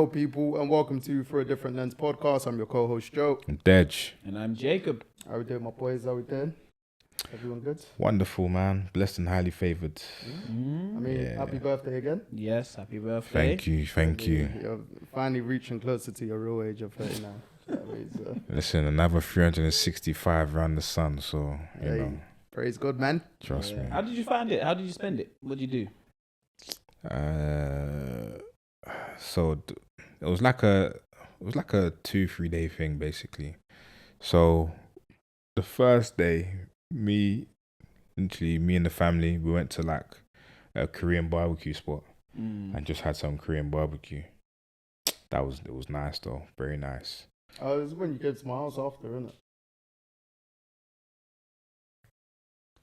Yo, people, and welcome to For a Different Lens podcast. I'm your co-host, Joe. Dej. And I'm Jacob. How we doing, my boys? How we doing? Everyone good? Wonderful, man. Blessed and highly favoured. Happy birthday again. Yes, happy birthday. Thank you. You're finally reaching closer to your real age of 39. Listen, another 365 around the sun, so, you know. Praise God, man. Trust me. How did you find it? How did you spend it? What did you do? It was like a 2-3 day thing, basically. So the first day, me and the family, we went to like a Korean barbecue spot and just had some Korean barbecue. It was nice though, very nice. Oh, it was when you came to my house after, isn't it?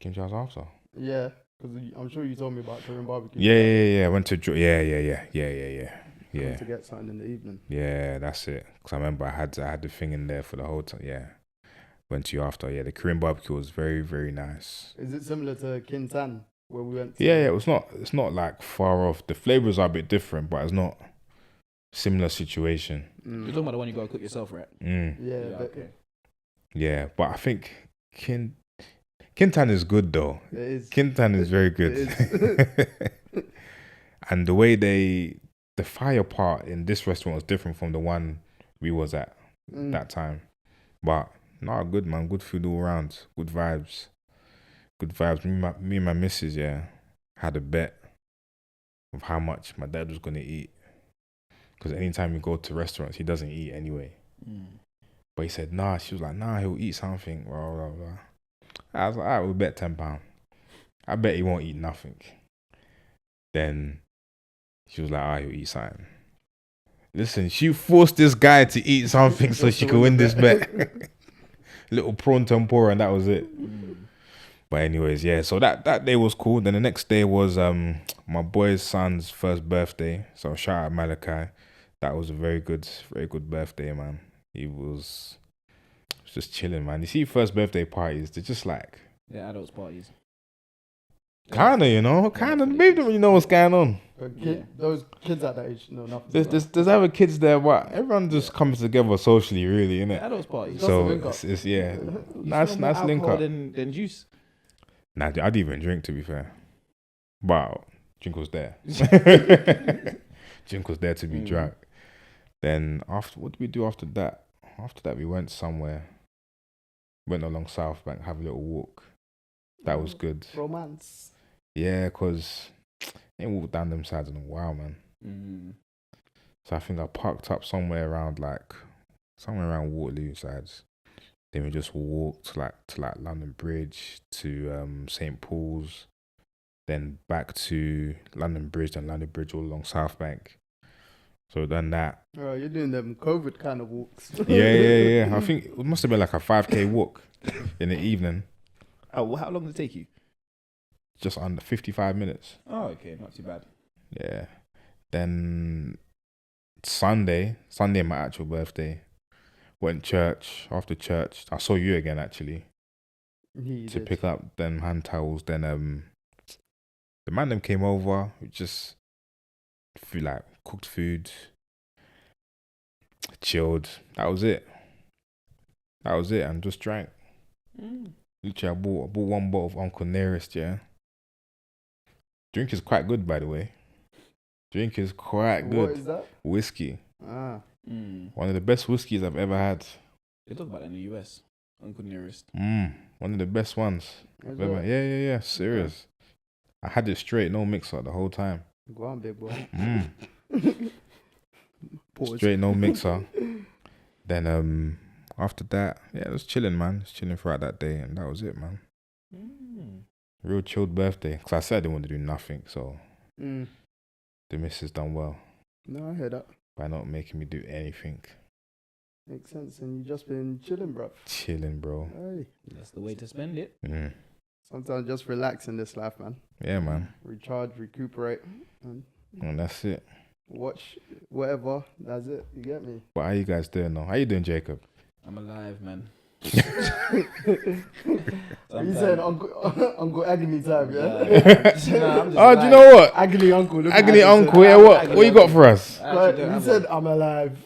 Came to your house after? Yeah, because I'm sure you told me about Korean barbecue. Yeah. I went to yeah. To get something in the evening. Yeah, that's it. Because I remember I had the thing in there for the whole time. Yeah, went to you after. Yeah, the Korean barbecue was very, very nice. Is it similar to Kintan where we went to? Yeah. It's not like far off. The flavors are a bit different, but it's not similar situation. You're talking about the one you gotta cook yourself, right? Yeah. Okay. Yeah, but I think Kintan is good though. It is. Kintan is very good. And the way the fire part in this restaurant was different from the one we was at that time. But no, good man, good food all around, good vibes. Me and my missus, had a bet of how much my dad was gonna eat. Because anytime we go to restaurants, he doesn't eat anyway. But he said, nah, she was like, nah, he'll eat something, blah, blah, blah. I was like, all right, we'll bet £10. I bet he won't eat nothing. Then she was like, all right, he'll eat something. Listen, she forced this guy to eat something so she could win this bet. Little prawn tempura and that was it. But anyways, yeah, so that day was cool. Then the next day was my boy's son's first birthday. So shout out Malachi. That was a very good birthday, man. He was just chilling, man. You see first birthday parties, they're just like... Yeah, adults parties. Kinda, you know? Kinda. Maybe don't really know what's going on. Those kids at that age know nothing. There's other kids there, but everyone just comes together socially, really, innit? Adults parties. So it's nice link up. Than juice. Nah, I didn't even drink, to be fair. Wow, drink was there. Drink was there to be drunk. Then what did we do after that? After that, we went somewhere. Went along South Bank, have a little walk. That was good. Romance. Yeah, because I ain't walked down them sides in a while, man. So I think I parked up somewhere around Waterloo sides. Then we just walked to London Bridge to St. Paul's, then back to London Bridge and London Bridge all along South Bank. So done that. Oh, you're doing them COVID kind of walks. Yeah. I think it must have been like a 5K walk in the evening. Oh, how long did it take you? Just under 55 minutes. Oh, okay, not too bad. Yeah. Then Sunday, my actual birthday, went church. After church, I saw you again actually to pick up them hand towels. Then the man them came over. We just cooked food, chilled. That was it, and just drank. Literally, I bought one bottle of Uncle Nearest. Yeah, drink is quite good, by the way. Drink is quite good. What is that? Whiskey. One of the best whiskeys I've ever had. They talk about that in the US. Uncle Nearest. One of the best ones I've ever. Yeah. Serious. I had it straight, no mixer the whole time. Go on, big boy. Straight, no mixer. Then after that, it was chilling, man. Just chilling throughout that day, and that was it, man. Real chilled birthday. Because I said I didn't want to do nothing, so the missus done well. No, I hear that. By not making me do anything. Makes sense, and you just been chilling, bro. Chilling, bro. Hey. That's the way to spend it. Sometimes just relax in this life, man. Yeah, man. Recharge, recuperate. And that's it. Watch whatever. That's it. You get me? But how you guys doing now? How you doing, Jacob? I'm alive, man. You said Uncle Agony time, yeah? I'm just Oh, do you alive. know what? Agony Uncle. Look at Agony that. uncle, yeah, what you got for us? I actually don't He have said, one. I'm alive.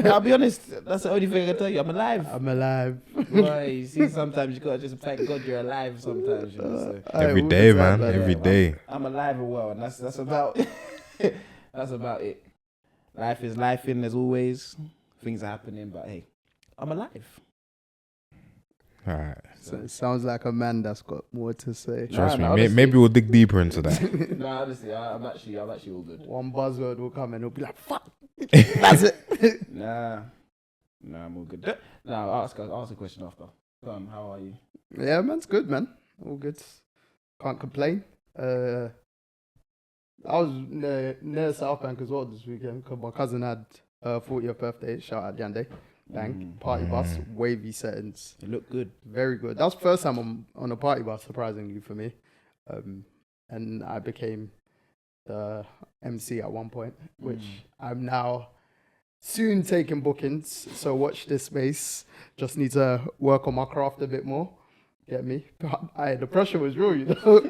I'll be honest, that's the only thing I can tell you. I'm alive. I'm alive. Boy, you see, sometimes you gotta just thank God you're alive. Sometimes, you know. So Every All day, the time, man. Every yeah, day. I'm alive and well, and that's about that's about it. Life is life, in as always. Things are happening, but hey, I'm alive. All right. So it sounds like a man that's got more to say. Trust me. honestly. Maybe we'll dig deeper into that. No, honestly, I'm actually all good. One buzzword will come and it'll be like, fuck. That's it. Nah, I'm all good. Nah, I'll ask a question after. Go on, how are you? Yeah, man's good, man. All good. Can't complain. I was near South Bank as well this weekend because my cousin had 40th birthday. Shout out Yande. Bang. Party bus. Wavy settings. You look good. Very good. That was the first time I'm on a party bus, surprisingly for me. And I became the MC at one point, which I'm now soon taking bookings. So watch this space. Just need to work on my craft a bit more. Get me? But the pressure was real, you know.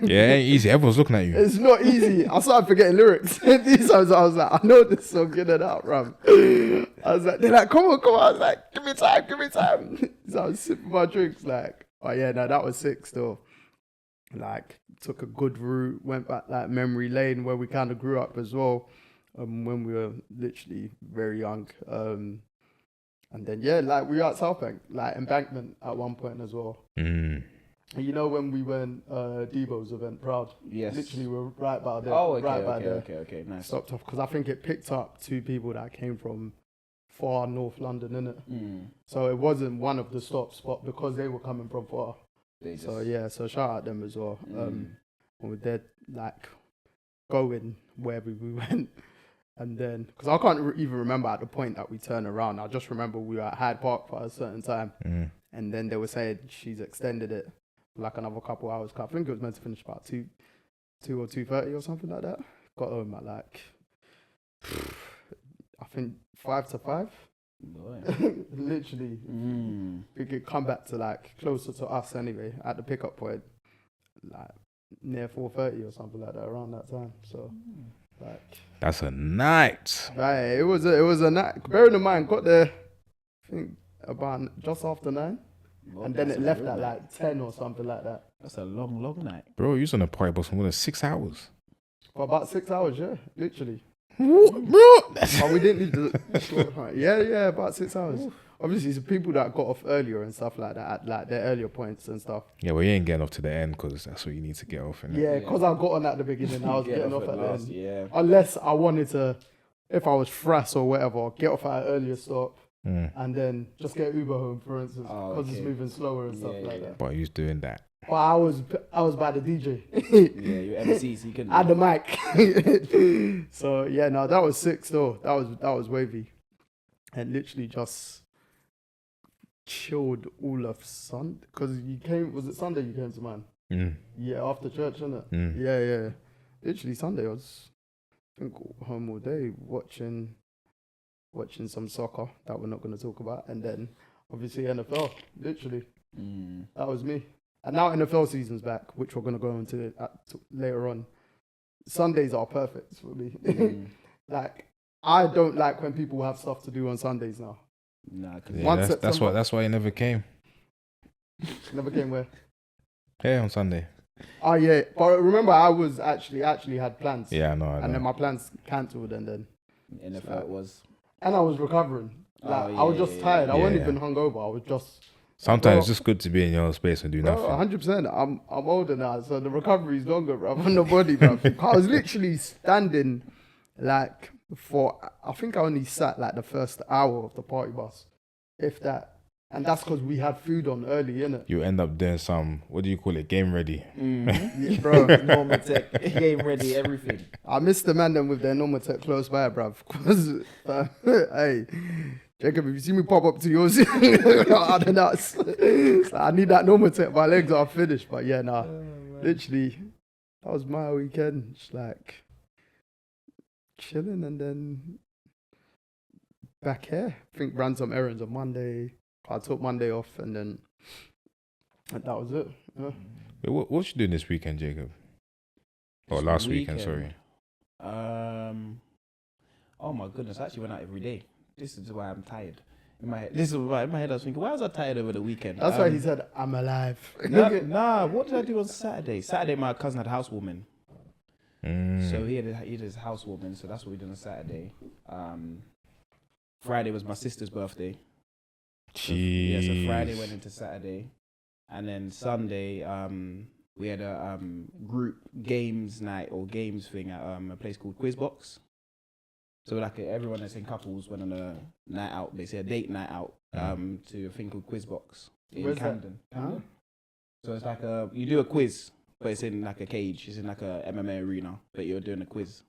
Yeah, it ain't easy. Everyone's looking at you. It's not easy. I started forgetting lyrics. These times I was like, I know this song, get it out, bro. I was like, they're like, come on. I was like, give me time. So I was sipping my drinks, like, oh yeah, no, that was sick still. Like, took a good route, went back like memory lane where we kind of grew up as well, when we were literally very young. And then yeah, like we were at South Bank, like Embankment at one point as well. And you know when we went Debo's event, Proud. Yes. Literally, we're right by there. Oh, okay, right by there. okay, nice. Stopped off because I think it picked up two people that came from far North London, innit? So it wasn't one of the stops, but because they were coming from far. So yeah, so shout out them as well. When we did like going wherever we went. And then, because I can't even remember at the point that we turned around. I just remember we were at Hyde Park for a certain time. And then they were saying she's extended it for like another couple hours. I think it was meant to finish about 2 or 2:30 or something like that. Got home at like, I think 5 to 5. Literally. We could come back to like closer to us anyway at the pickup point. Like near 4:30 or something like that around that time. So like, that's a night. right, it was a night. Bearing in mind, got there, I think about just after 9, and then it left at like 10 or something like that. That's a long night. Bro, you was on a party bus for more than 6 hours. For about 6 hours, yeah, literally. What, bro? But we didn't need the yeah, about 6 hours. Obviously, it's people that got off earlier and stuff like that at like their earlier points and stuff. Yeah, well, you ain't getting off to the end because that's what you need to get off. Innit? Yeah, because I got on at the beginning, I was getting off at the last, end. yeah. Unless I wanted to, if I was frass or whatever, get off at an earlier stop and then just get Uber home, for instance, because it's moving slower and stuff like that. But you was doing that. But I was by the DJ. Yeah, you MC, so you couldn't. At the mic. So yeah, no, that was sick still. That was wavy. And literally just chilled all of Sunday. Because was it Sunday you came to mine? Yeah, after church, innit? Yeah. Literally Sunday I was, I think, home all day watching some soccer that we're not going to talk about. And then obviously NFL, literally. That was me. And now NFL season's back, which we're going to go into later on. Sundays are perfect for me. Like, I don't like when people have stuff to do on Sundays now. Nah, Yeah, that's why you never came. Never came where? Yeah, on Sunday. Oh, yeah. But remember, I was actually had plans. Yeah, I know. And then my plans cancelled and then... NFL it was. And I was recovering. Like, I was just tired. I wasn't even hungover. I was just... Sometimes it's just good to be in your own space and do nothing. 100%. I'm older now, so the recovery is longer, bro. On the body, bro. I was literally standing, like, for... I think I only sat, like, the first hour of the party bus. If that. And that's because we had food on early, innit? You end up doing some, what do you call it, game ready. Yeah, bro. Normal tech, game ready, everything. I miss the man them with their normal tech close by, bruv. Because, hey, Jacob, if you see me pop up to yours, I don't know. So I need that normal tech. My legs are finished. But yeah, nah. Literally, that was my weekend. Just like chilling and then back here. I think ran some errands on Monday. I took Monday off, and then that was it. Yeah. Wait, what you doing this weekend, Jacob? Or This last weekend, sorry. Oh my goodness, I actually went out every day. This is why I'm tired. In my head, I was thinking, why was I tired over the weekend? That's why he said, I'm alive. Nah, what did I do on Saturday? Saturday, my cousin had housewarming. So he had his housewarming, so that's what we did on Saturday. Friday was my sister's birthday. Jeez. So Friday went into Saturday. And then Sunday, we had a group games night or games thing at a place called Quizbox. So like everyone that's in couples went on a night out, basically a date night out, to a thing called Quizbox in Where's Camden. that? Huh? So it's like you do a quiz, but it's in like a cage. It's in like a MMA arena, but you're doing a quiz.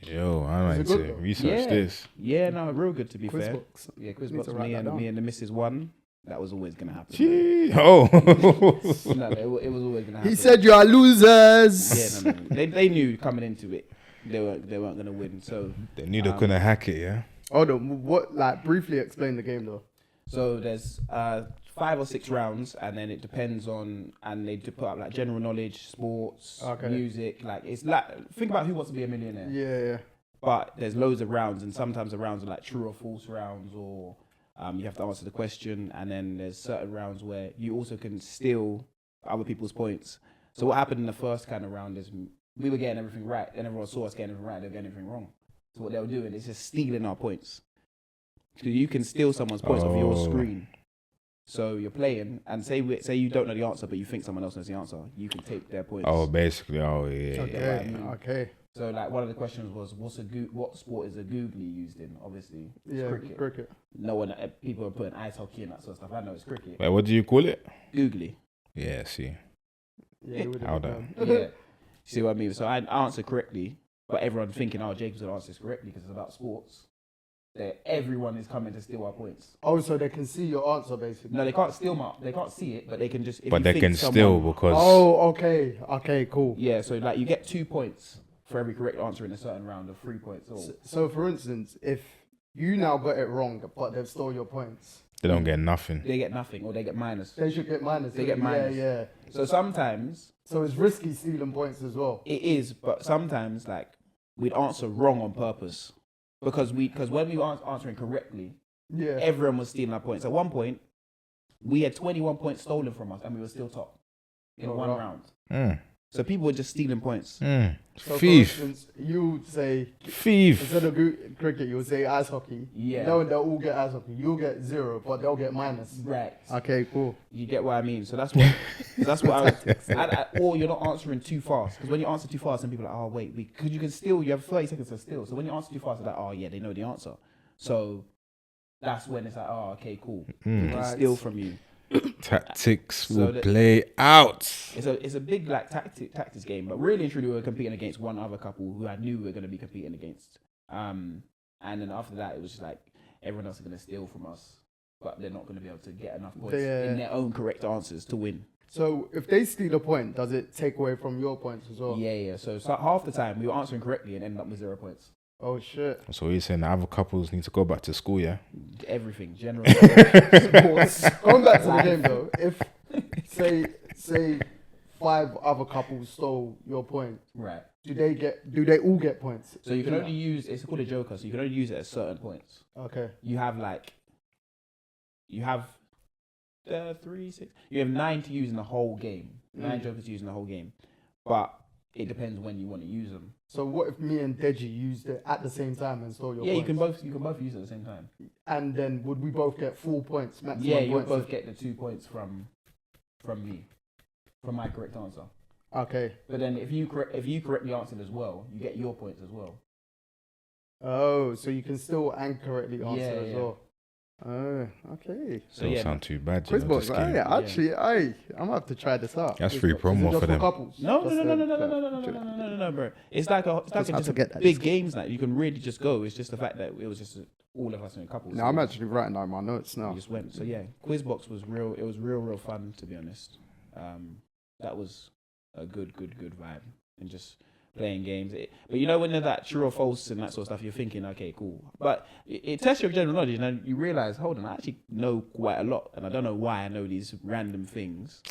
Yo, I Is might it good to though? research this. Yeah, no, real good to be fair. Quizbox. Yeah, Need to Quizbox. write that down. Me and the missus won. That was always gonna happen. Gee. Oh. No, it was always gonna happen. He said you are losers. Yeah, no. They knew coming into it, they weren't gonna win. So They knew they couldn't hack it, yeah? Hold on, what, like, briefly explain the game though. So there's 5 or 6 rounds, and then it depends on, and they put up like general knowledge, sports, music. Like it's like, think about Who Wants to Be a Millionaire. Yeah. But there's loads of rounds, and sometimes the rounds are like true or false rounds, or you have to answer the question. And then there's certain rounds where you also can steal other people's points. So what happened in the first kind of round is we were getting everything right, and everyone saw us getting everything right, they were getting everything wrong. So what they were doing is just stealing our points. So you can steal someone's points off your screen. So you're playing, and say you don't know the answer, but you think someone else knows the answer, you can take their points. Oh, basically, yeah. Okay. So like one of the questions was, what sport is a googly used in? Obviously, it's cricket. No one, people are putting ice hockey and that sort of stuff. I know it's cricket. Wait, what do you call it? Googly. Yeah, see. Yeah, How that? Yeah. See what I mean? So I answered correctly, but everyone thinking, oh, Jacob's gonna answer this correctly because it's about sports. Everyone is coming to steal our points. Oh, so they can see your answer basically. No, they can't steal they can't see it, but they can just. But they can steal because. Oh, okay. Okay, cool. Yeah, so like you get 2 points for every correct answer in a certain round of 3 points. So for instance, if you now got it wrong, but they've stole your points, They don't get nothing. They get nothing, or they get minus. they should get minus. They get minus. Yeah. So sometimes So it's risky stealing points as well. it is, but sometimes like we'd answer wrong on purpose because when we were answering correctly, Yeah. everyone was stealing our points. At one point, we had 21 points stolen from us, and we were still top in one round. So people were just stealing points. So Thief. For instance, you say Thief. instead of cricket, you would say ice hockey. Yeah. Knowing they'll all get ice hockey, you'll get 0, but they'll get minus. Right. Okay, cool. You get what I mean? So that's what I would. Or you're not answering too fast, because when you answer too fast, then people are like, oh wait, because you can steal. You have 30 seconds to steal. So when you answer too fast, they're like, oh yeah, they know the answer. So that's when it's like, oh okay, cool. We can steal from you. Tactics will play out. It's a big like tactics game, but really and truly we were competing against one other couple who I knew we were going to be competing against. And then after that, it was just like everyone else is going to steal from us, but they're not going to be able to get enough points in their own correct answers to win. So if they steal a point, does it take away from your points as well? Yeah. So half the time we were answering correctly and ended up with 0 points. Oh shit. So you're saying the other couples need to go back to school, yeah? Everything, general sports. Going back to the game though, if say 5 other couples stole your point, Right. do they all get points? So you can only use, it's called a joker, so you can only use it at certain points. Okay. You have 3, 6. You have 9 to use in the whole game. 9 jokers to use in the whole game, but it depends when you want to use them. So what if me and Deji used it at the same time and stole your points? You can both use it at the same time. And then would we both get full points? Maximum Yeah, you'll points both get the 2 points from me, from my correct answer. Okay. But then if you correctly answered as well, you get your points as well. Oh, so you can still accurately answer as yeah. well. Oh, okay. So don't sound too bad, you know, this Quizbox, game. actually, I'm gonna have to try this out. That's free Quizbox. promo Is it just for them. couples? No, bro. It's like just big games that you can really just go. It's just the fact that it was just all of us in couples. No, I'm actually writing down my notes now. We just went. So yeah, Quizbox was real. It was real fun, to be honest. That was a good vibe, and just playing games. But you know, when they're that true or false and that sort of stuff, you're thinking, okay, cool. But it tests your general knowledge, and you realize, hold on, I actually know quite a lot, and I don't know why I know these random things.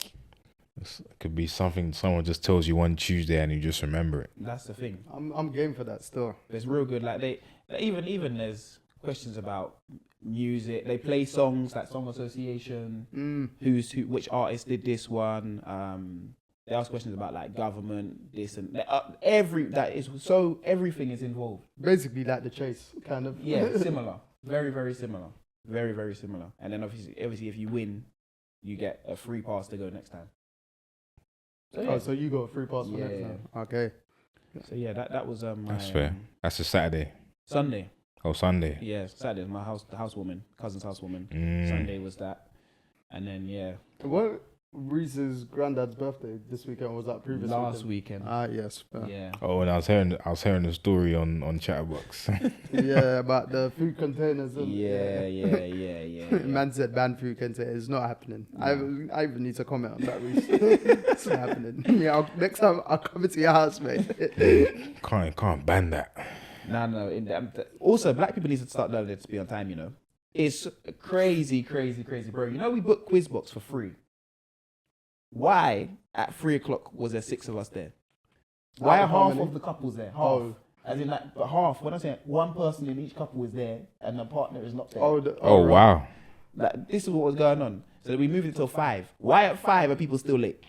It could be something someone just tells you one Tuesday and you just remember it. That's the thing. I'm game for that still. It's real good. Like even there's questions about music. They play songs like song association. Which artist did this one? They ask questions about like government, this and that. Everything is involved. Basically, like the chase, kind of. Yeah, similar. Very, very similar. Very, very similar. And then obviously, if you win, you get a free pass to go next time. So, yeah. Oh, so you got a free pass for next time. Okay. So yeah, that was That's fair. That's a Saturday. Sunday. Oh, Sunday. Yeah, Saturday was the housewoman, cousin's housewoman. Sunday was that, and then What Reese's granddad's birthday this weekend was that previous last weekend? Yes. Yeah. Oh, and I was hearing the story on Chatterbox. Yeah, about the food containers. And, Yeah. Man said ban food containers. It's not happening. No. I even need to comment on that, Reese. It's not happening. Yeah, next time I'll come into your house, mate. Can't ban that. No. Also, black people need to start learning to be on time. You know, it's crazy, bro. You know, we booked Quizbox for free. Why at 3:00 was there 6 of us there? Why are half of the couples there? Half. Oh. As in like, but half. When I say one person in each couple is there and the partner is not there. Oh, wow. Like, this is what was going on. So we moved it till 5. Why at 5 are people still late?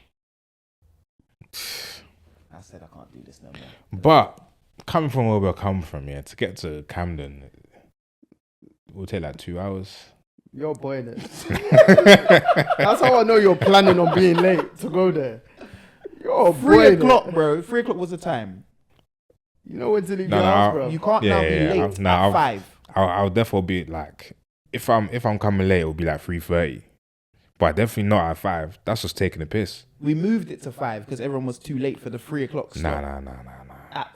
I said I can't do this no more. But coming from where we're coming from, to get to Camden, it will take like 2 hours. You're boying it. That's how I know you're planning on being late to go there. You're 3:00, bro. 3:00 was the time. You know when to leave your house, bro. You can't now be late at 5. I'll definitely be like, if I'm coming late, it'll be like 3:30. But definitely not at 5. That's just taking a piss. We moved it to 5 because everyone was too late for the 3:00 slot. Nah. At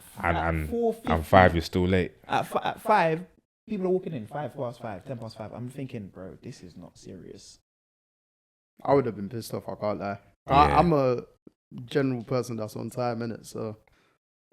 4:50. And 5 is still late. At 5, people are walking in 5 past 5, 10 past 5. I'm thinking, bro, this is not serious. I would have been pissed off, I can't lie. Yeah. I'm a general person that's on time, innit? So,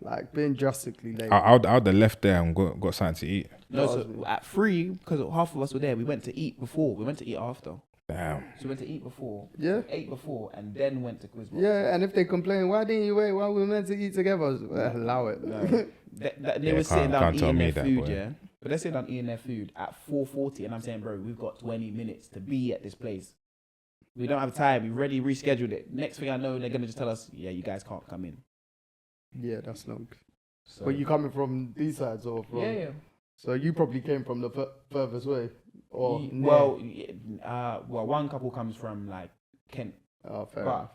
like, being drastically late. I would have left there and got something to eat. No, so at 3, because half of us were there, we went to eat before. We went to eat after. Damn. So we went to eat before. Yeah. Ate before and then went to Quizbox. Yeah, and if they complain, why didn't you wait? Why we were meant to eat together? Well, allow it. No. They were sitting down can't tell eating me their that, food, boy. yeah? But they're sitting down eating their food at 4:40, and I'm saying, bro, we've got 20 minutes to be at this place. We don't have time. We've already rescheduled it. Next thing I know, they're going to just tell us, yeah, you guys can't come in. Yeah, that's long. So, But you coming from these sides or from? Yeah. So you probably came from the furthest way? Or one couple comes from, like, Kent. Oh, fair enough.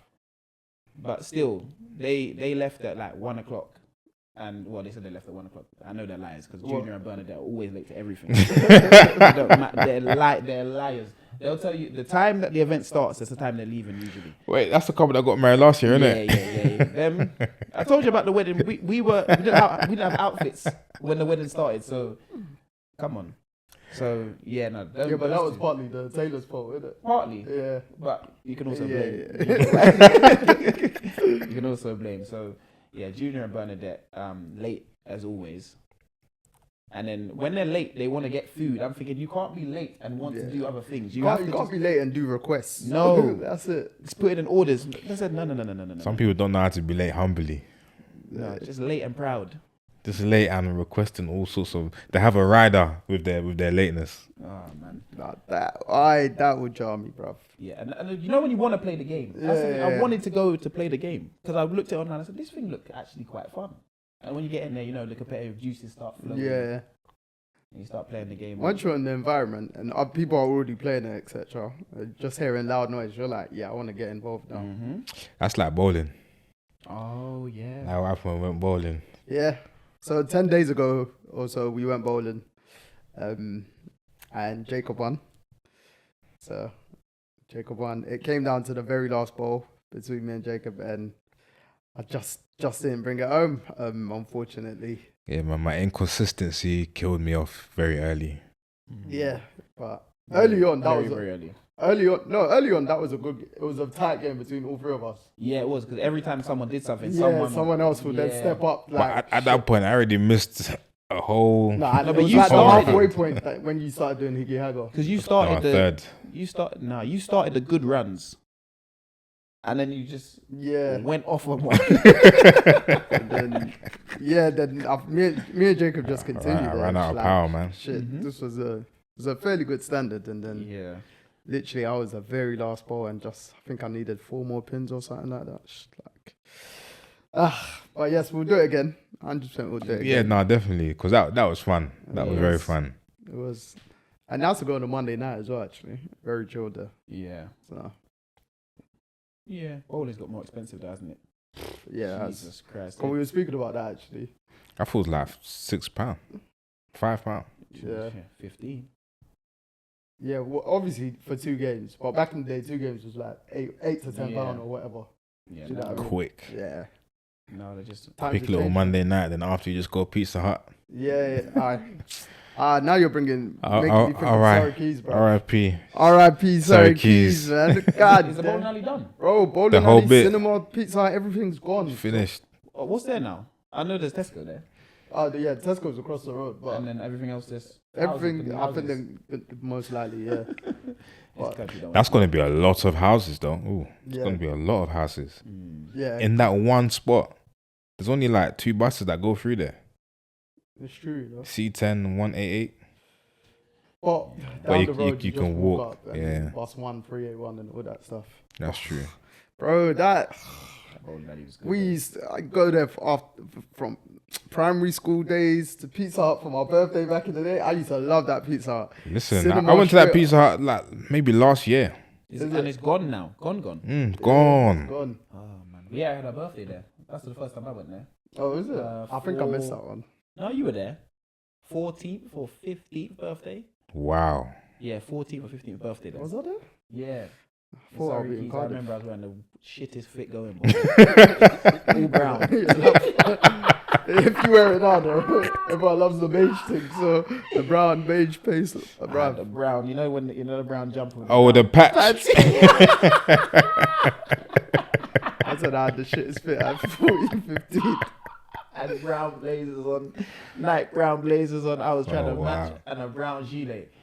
But still, they left at, like, 1:00. And, well, they said they left at 1:00. I know they're liars because Junior and Bernadette are always late to everything. They're liars. They'll tell you the time that the event starts, that's the time they're leaving usually. Wait, that's the couple that got married last year, isn't it? Yeah. I told you about the wedding. We didn't have outfits when the wedding started, so come on. So, yeah, no. Yeah, but that was partly the Taylor's fault, isn't it? Partly. Yeah. But you can also blame. Yeah. You can also blame. So, yeah, Junior and Bernadette, late as always. And then when they're late, they want to get food. I'm thinking, you can't be late and want to do other things. You can't be late and do requests. No. That's it. Just put it in orders. They said, no. Some people don't know how to be late humbly. No, just late and proud. Just late and requesting all sorts of. They have a rider with their lateness. Oh man, that would jar me, bruv. Yeah, and you know when you want to play the game. I wanted to go to play the game because I looked at it online. I said this thing looked actually quite fun. And when you get in there, you know the competitive juices start flowing. Yeah. And you start playing the game. Once you're in the environment and people are already playing it, etc., just hearing loud noise, you're like, yeah, I want to get involved now. Mm-hmm. That's like bowling. Oh yeah. How happened when we went bowling? Yeah. So 10 days ago or so, we went bowling, and Jacob won. So Jacob won. It came down to the very last bowl between me and Jacob, and I just didn't bring it home, unfortunately. Yeah, man, my inconsistency killed me off very early. Yeah, but early on, that was very early. Early on, that was it was a tight game between all three of us. Yeah, it was, because every time someone did something, someone else would then step up. But at that point, I already missed a whole. Nah, No, it but was you like the started halfway it. point when you started doing Higgy Hagger. Because you started third. you started the good runs, and then you just went off on one. Then me and Jacob just continued. I ran out of power, man. Shit, this was a fairly good standard, and then literally I was the very last ball, and I think I needed 4 more pins or something like that. Just but yes, we'll do it again. 100% we'll do it. Yeah, again. no, definitely, because that was fun. That was very fun. It was, and that's to go on a Monday night as well. Actually, very chilled there. Yeah. So Yeah. Bowling's got more expensive, hasn't it? yeah, Jesus Christ. but we were speaking about that actually. I thought it was like £6, £5. Yeah. 15. Yeah, well, obviously for 2 games, but back in the day, 2 games was like eight to £10 or whatever. Yeah. Do you know what I mean? Quick. Yeah. No, they're just. Times Quick have little changed. Monday night, then after you just go Pizza Hut. Yeah. Now you're making me think of alright. Surrey Keys, bro. R.I.P. R.I.P. Surrey Surrey Keys, Keys. man. God, Is the bowling alley done? bro, bowling The whole alley, bit. cinema, Pizza Hut, everything's gone. Finished. Oh, what's there now? I know there's Tesco there, Yeah, Tesco's across the road, but and then everything else is. everything, I think most likely, yeah. That's going to be a lot of houses, though. Ooh, it's Yeah. going to be a lot of houses. Yeah, In that one spot, there's only like 2 buses that go through there. it's true, though. C10, 188. But But down you- the road, you you can just walk walk, up and yeah. bus 1, 381 and all that stuff. That's true. Bro, that Bowling alley was good. we used I go there from primary school days to Pizza Hut for my birthday back in the day. I used to love that Pizza Hut. Listen, Cinema I went to that straight Pizza Hut like maybe last year. And it's gone now. Gone. Gone. Gone. Oh man. Yeah, I had a birthday there. That's the first time I went there. Oh, is it? I think I missed that one. No, you were there. 14th or 15th birthday. Wow. Yeah, 14th or 15th birthday there. Was that there? Yeah. I thought I'd Sorry, be in Keith, I Cardiff. remember I was wearing the shittest fit going, boy. All brown. If you wear it now, though, everyone loves the beige thing. So the brown beige paste, The brown. brown. You know the brown jumper. With Oh, with the patch. I said I had the shittest fit at 14, 15. and brown blazers on, night brown blazers on. I was trying Oh, to match wow. and a brown gilet.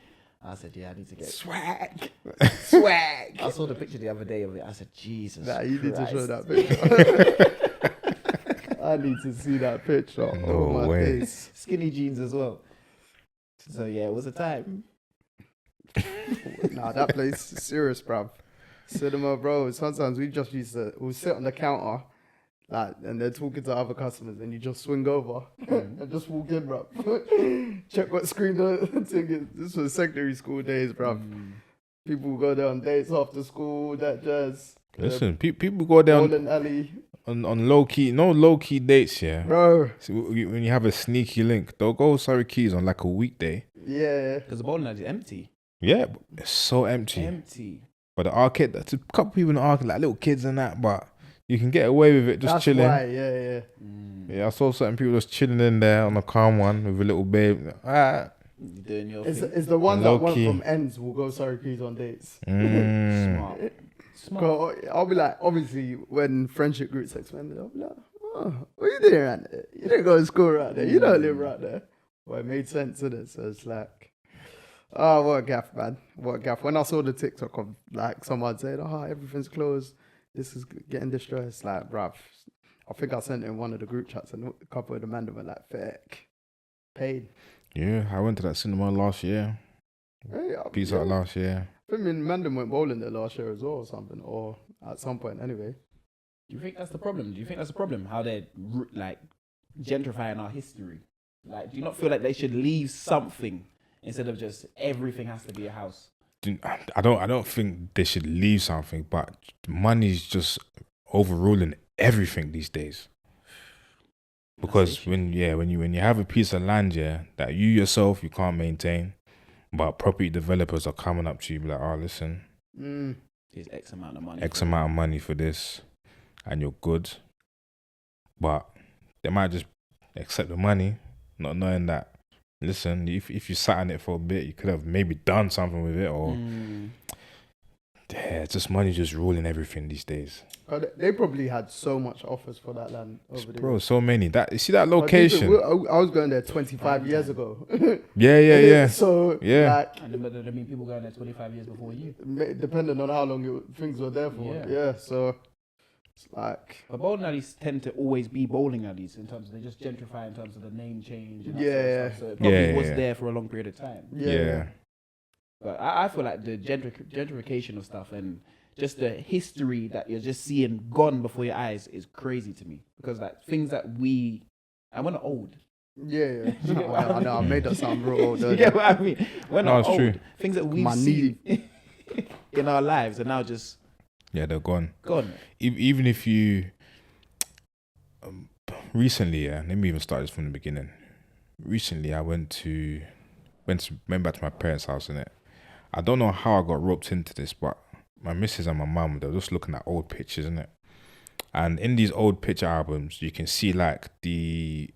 I said, yeah, I need to get Swag. I saw the picture the other day of it. I said, Jesus. Nah, you need to show Christ. that picture. I need to see that picture. No Oh my way. days. Skinny jeans as well. So yeah, it was a time. Nah, that place is serious, bruv. Cinema, bro. Sometimes we'll sit on the counter, like, and they're talking to other customers, and you just swing over and just walk in, bruv. Check what screen the thing is. This was secondary school days, bruv. People will go there on dates after school, that jazz. Listen, people go there Bowling alley, on low key, no low key dates, yeah. bro. So when you have a sneaky link, they'll go Surrey Keys on like a weekday. Yeah. Because the bowling alley is empty. Yeah, but it's so empty. Empty. But the arcade, there's a couple people in the arcade, like little kids and that, but you can get away with it just That's chilling. why, yeah. Yeah, I saw certain people just chilling in there on a calm one with a little babe. Ah. You're doing your It's, thing. it's the ones that Low want key. from ends will go Surrey Keys on dates. Mm. Smart. 'Cause I'll be like, obviously, when friendship groups expanded, I'll be like, oh, what you doing around there? You didn't go to school right there. You don't live right there. Well, it made sense, didn't it? So it's like, oh, what a gaff, man. What a gaff. When I saw the TikTok of like someone saying, oh, everything's closed, this is getting distressed, like, bruv, I think I sent it in one of the group chats and a couple of the men were like, feck, paid. Yeah, I went to that cinema last year. Hey, Pizza Hut last year. I mean, Mandem went bowling there last year as well or something, or at some point anyway. Do you think that's the problem? Do you think that's the problem? How they're like gentrifying our history? Like, do you not feel like they should leave something instead of just everything has to be a house? I don't think they should leave something, but money's just overruling everything these days. Because when you have a piece of land, yeah, that you yourself you can't maintain, but property developers are coming up to you like, oh, listen, Here's X amount of money. X amount of money for this, and you're good. But they might just accept the money, not knowing that, listen, if you sat on it for a bit, you could have maybe done something with it, or Yeah, just money just ruling everything these days. They probably had so much offers for that land over there. Bro, so many. That you see that But location? I was going there 25 years ago. Yeah. So, Yeah. like, And there have been people going there 25 years before you. depending on how long things were there for. Yeah, so it's like... But bowling alleys tend to always be bowling alleys in terms of they just gentrify in terms of the name change. And that sort of stuff. So it probably was there for a long period of time. Yeah. But I feel like the gentrification of stuff and just the history that you're just seeing gone before your eyes is crazy to me. Because like things that we're not old. Yeah. I know, I made that sound real old. You get what I mean? We're not old. True. Things that we've seen in our lives are now just... Yeah, they're gone. Gone. Even if you... recently, let me even start this from the beginning. Recently, I went back to my parents' house, innit? I don't know how I got roped into this, but my missus and my mum, they were just looking at old pictures, innit? And in these old picture albums, you can see like the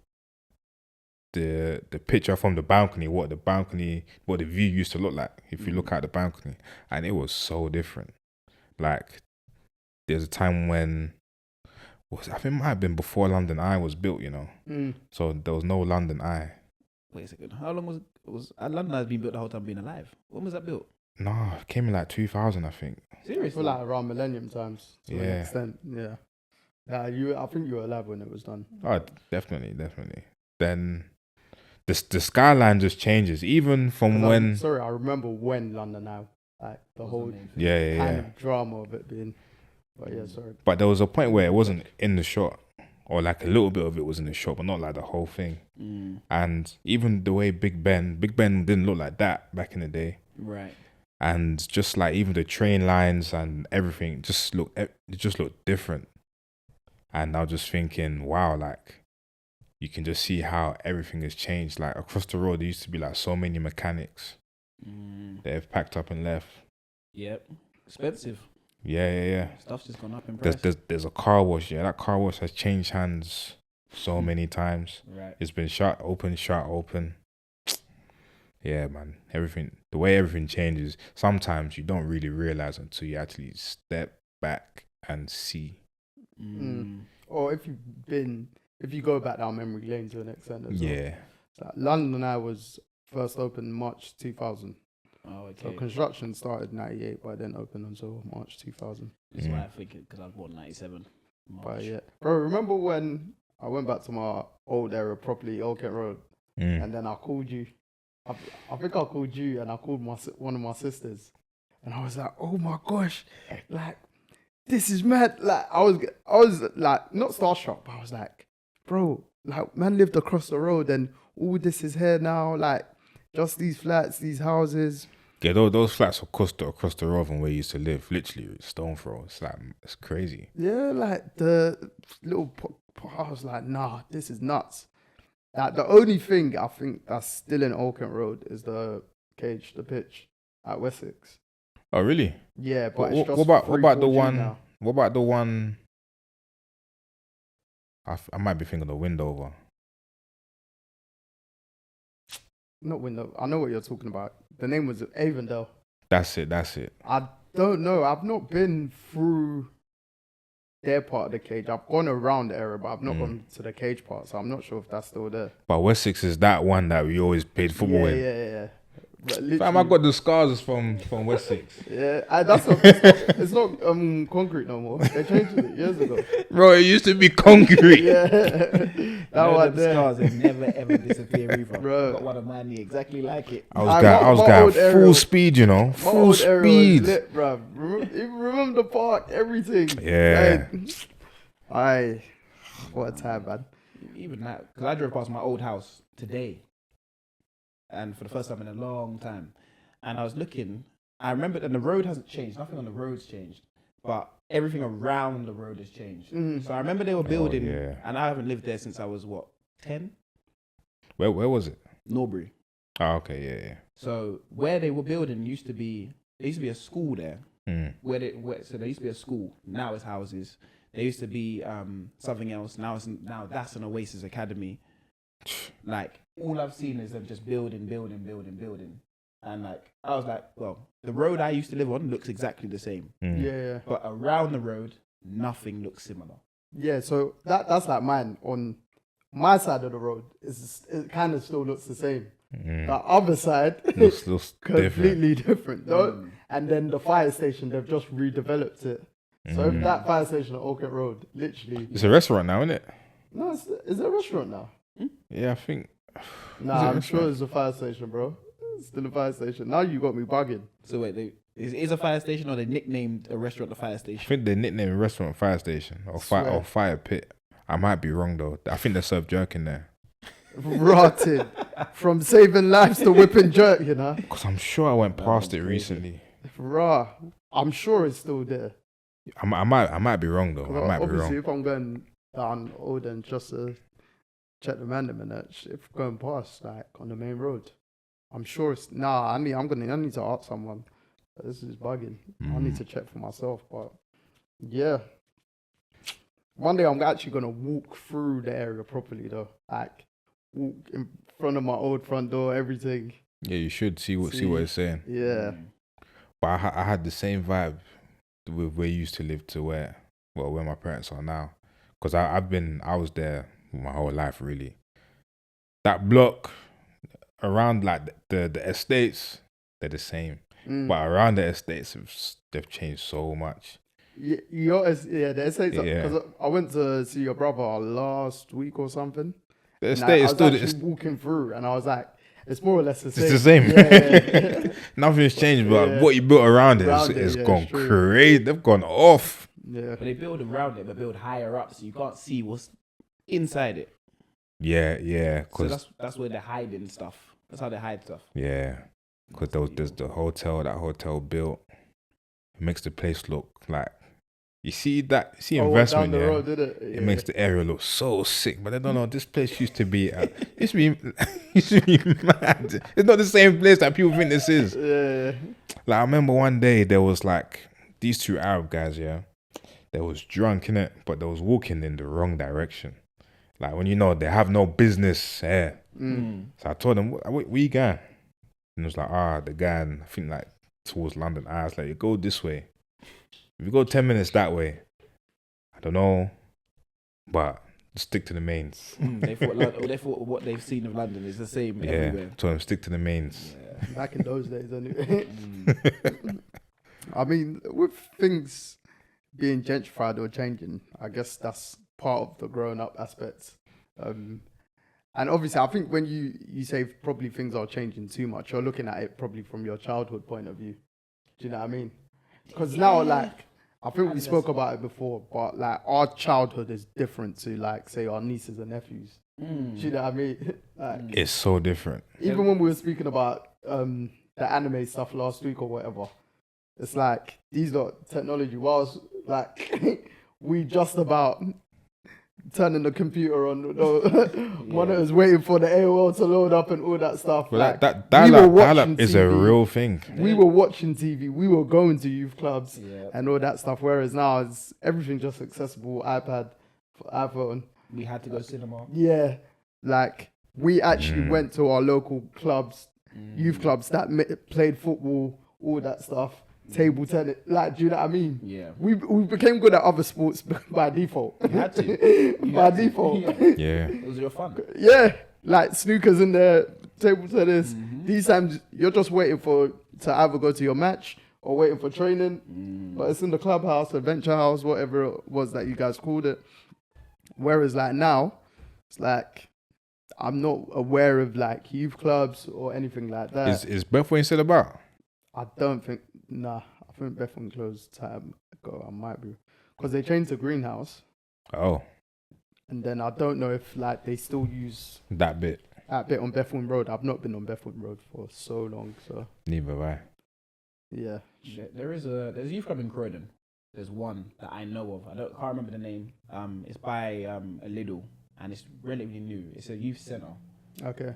picture from the balcony, what the view used to look like if you look out the balcony. And it was so different. Like, there's a time when, I think it might have been before London Eye was built, you know? So there was no London Eye. Wait a second. How long was London has been built the whole time being alive? When was that built? No, it came in like 2000, I think. Seriously? I feel like around millennium times. To an Yeah. extent. Yeah. I think you were alive when it was done. Oh, definitely. Then the skyline just changes, even from when... I remember when London Eye, like the whole Yeah. of drama of it being... But yeah, sorry. But there was a point where it wasn't in the shot. Or like a little bit of it was in the shot, but not like the whole thing. And even the way Big Ben didn't look like that back in the day. Right. And just like even the train lines and everything it just looked different. And I was just thinking, wow, like you can just see how everything has changed. Like across the road, there used to be like so many mechanics. They've packed up and left. Yep. Expensive. Yeah. Stuff's just gone up in price. There's a car wash. Yeah, that car wash has changed hands so many times. Right. It's been shut open. Yeah, man. The way everything changes, sometimes you don't really realize until you actually step back and see. Or if you go back down memory lane to an extent as well. Yeah. Like London Eye was first opened March 2000. Oh, okay. So construction started in 98, but then opened until March 2000. That's why I think it, because I was born in 97. But yeah. Bro, remember when I went back to my old area properly, Old Kent Road, and then I called you. I think I called you and I called one of my sisters. And I was like, oh my gosh, like, this is mad. Like, I was like, not starstruck, but I was like, bro, like, man lived across the road and all this is here now. Like, just these flats, these houses. Yeah, those flats across the road from where you used to live, literally stone throw. It's like, it's crazy. Yeah, like the little, I was like, nah, this is nuts. Like, the only thing I think that's still in Old Kent Road is the pitch at Wessex. Oh, really? Yeah, but what about the one? Now. What about the one? I might be thinking of the Windover. Not Windover. I know what you're talking about. The name was Avondale. That's it. I don't know. I've not been through their part of the cage. I've gone around the area, but I've not gone to the cage part, so I'm not sure if that's still there. But Wessex is that one that we always played football in. Yeah. Fam, I got the scars from Wessex. Yeah, it's not concrete no more. They changed it years ago. Bro, it used to be concrete. Yeah, that one there. Scars they never ever disappear either. Bro, got one of mine exactly like it. I was going full speed, you know, full speed. Lit, bro. Remember the park, everything. Yeah. What a time, man. Even that, because I drove past my old house today. And for the first time in a long time. And I was looking, I remembered, and the road hasn't changed. Nothing on the road's changed. But everything around the road has changed. So I remember they were building, and I haven't lived there since I was, 10? Where was it? Norbury. Oh, okay, yeah. So where they were building there used to be a school there. So there used to be a school. Now it's houses. There used to be something else. Now that's an Oasis Academy. Like, all I've seen is them just building. And like I was like, well, the road I used to live on looks exactly the same, Yeah. but around the road, nothing looks similar. Yeah, so that's like mine. On my side of the road, it kind of still looks the same. The other side looks completely different though. And then the fire station, they've just redeveloped it. So that fire station at Orchard Road, literally. It's a restaurant now, isn't it? No, is it a restaurant now? Yeah, I think. Nah, I'm sure it's a fire station, bro. It's still a fire station. Now you got me bugging. So wait, is a fire station, or they nicknamed a restaurant the fire I station? think they nicknamed restaurant fire station or fire pit. I might be wrong though. I think they serve jerk in there. Rotted. From saving lives to whipping jerk, you know? Because I'm sure I went past it recently. Raw. I'm sure it's still there. I might be wrong though. I might be Obviously, wrong. if I'm going down Oden just to check the random and that, if going past like on the main road, I'm sure it's I need to ask someone. This is bugging. I need to check for myself. But yeah, one day I'm actually gonna walk through the area properly though. Like walk in front of my old front door, everything. Yeah, you should see what it's saying. Yeah. But I had the same vibe with where you used to live to where my parents are now. Because I was there my whole life really. That block around like the estates, they're the same. But around the estates, they've changed so much. Yeah, the estates. Because I went to see your brother last week or something. The estate is still... I was walking through and I was like, it's more or less the same. It's the same. Yeah. Nothing's changed, but what you built around it is gone crazy. They've gone off. Yeah. But they build around it, but build higher up, so you can't see what's inside it. Yeah. So that's where they're hiding stuff. That's how they hide stuff. Yeah. Because there's the hotel, that hotel built. It makes the place look like... You see investment, down the road, did it? Yeah. It makes the area look so sick. But they don't know, this place used to be used to be mad. It's not the same place that people think this is. Yeah. Like, I remember one day there was like these two Arab guys, they was drunk, innit? But they was walking in the wrong direction. Like, when they have no business here. So I told them, where you going? And it was like, the guy, I think like towards London. I was like, you go this way. If you go 10 minutes that way, I don't know, but just stick to the mains. They thought what they've seen of London is the same everywhere. Told them stick to the mains. Yeah. Back in those days, anyway. I mean, with things being gentrified or changing, I guess that's part of the growing up aspects. And obviously, I think when you say probably things are changing too much, you're looking at it probably from your childhood point of view. Do you know what I mean? Because now, like, I think we spoke about it before, but like our childhood is different to like, say, our nieces and nephews. Do you know what I mean? Like, it's so different. Even when we were speaking about the anime stuff last week or whatever, it's like these are technology. Whilst like we just about turning the computer on, monitors waiting for the AOL to load up and all that stuff. But like, that dial-up is a real thing. We were watching TV. We were going to youth clubs and all that stuff. Whereas now it's everything just accessible. iPad, iPhone. We had to go cinema. Yeah, like we actually went to our local clubs, youth clubs that played football, all that stuff. Table tennis, like, do you know what I mean? Yeah. We became good at other sports by default. You had to. By default. Yeah. It was real fun. Yeah, like snookers in there, table tennis. These times you're just waiting to either go to your match or waiting for training. But it's in the clubhouse, adventure house, whatever it was that you guys called it. Whereas like now, it's like I'm not aware of like youth clubs or anything like that. Is Bethway still about? I don't think. Nah, I think Bethlehem closed time ago. I might be because they changed to greenhouse. Oh. And then I don't know if like they still use that bit on Bethlehem Road. I've not been on Bethlehem Road for so long, so neither have I. Yeah. There's a youth club in Croydon. There's one that I know of. Can't remember the name. It's by a Lidl and it's relatively new. It's a youth centre. Okay.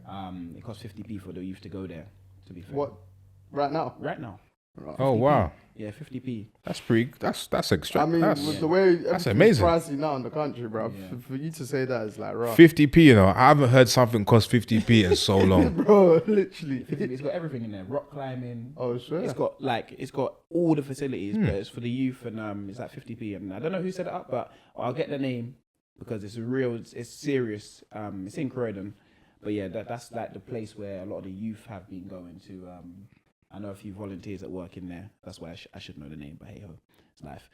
It costs 50p for the youth to go there. To be fair. What? Right now? Right now. Oh wow, Yeah, 50p. that's pretty. That's extra. I mean, That's with the way everything's amazing. pricey now in the country, bro. Yeah. For you to say that is like rough. 50p. You know, I haven't heard something cost 50p in so long. Bro, literally. It's got everything in there. Rock climbing. Oh, sure. It's got all the facilities, but it's for the youth, and it's like 50p. And I don't know who set it up, but I'll get the name because it's real. It's serious. It's in Croydon, but yeah, that's like the place where a lot of the youth have been going to. I know a few volunteers that work in there. That's why I should know the name, but hey ho, it's life.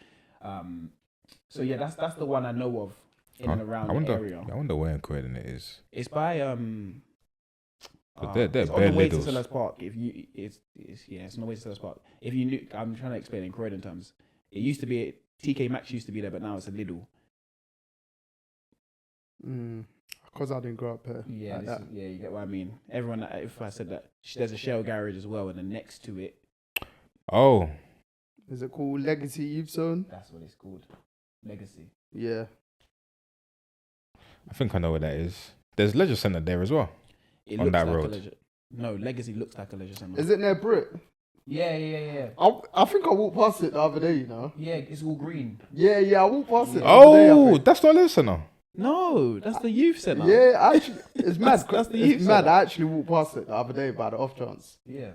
So yeah, that's the one I know of in and around the area. I wonder where in Croydon it is. It's by They're it's on the bare way to Lidls. Sellers Park. It's on the way to Sellers Park. If you knew, I'm trying to explain in Croydon terms. It used to be TK Maxx used to be there, but now it's a Lidl. Because I didn't grow up here. Yeah, like that. you get what I mean. Everyone, if I said that, there's a Shell garage as well, and then next to it, Oh, Is it called Legacy Youth Zone? that's what it's called, Legacy. Yeah. I think I know where that is. There's leisure centre there as well. It On looks that like road. No, Legacy looks like a leisure centre. Is it near Brit? Yeah. I think I walked past it the other day, you know. Yeah, it's all green. Yeah, I walked past it the other day, I Oh, think. that's not leisure centre. No, that's the youth centre. Yeah, actually, it's mad. That's the it's youth mad. centre. I actually walked past it the other day by the off chance. Yeah.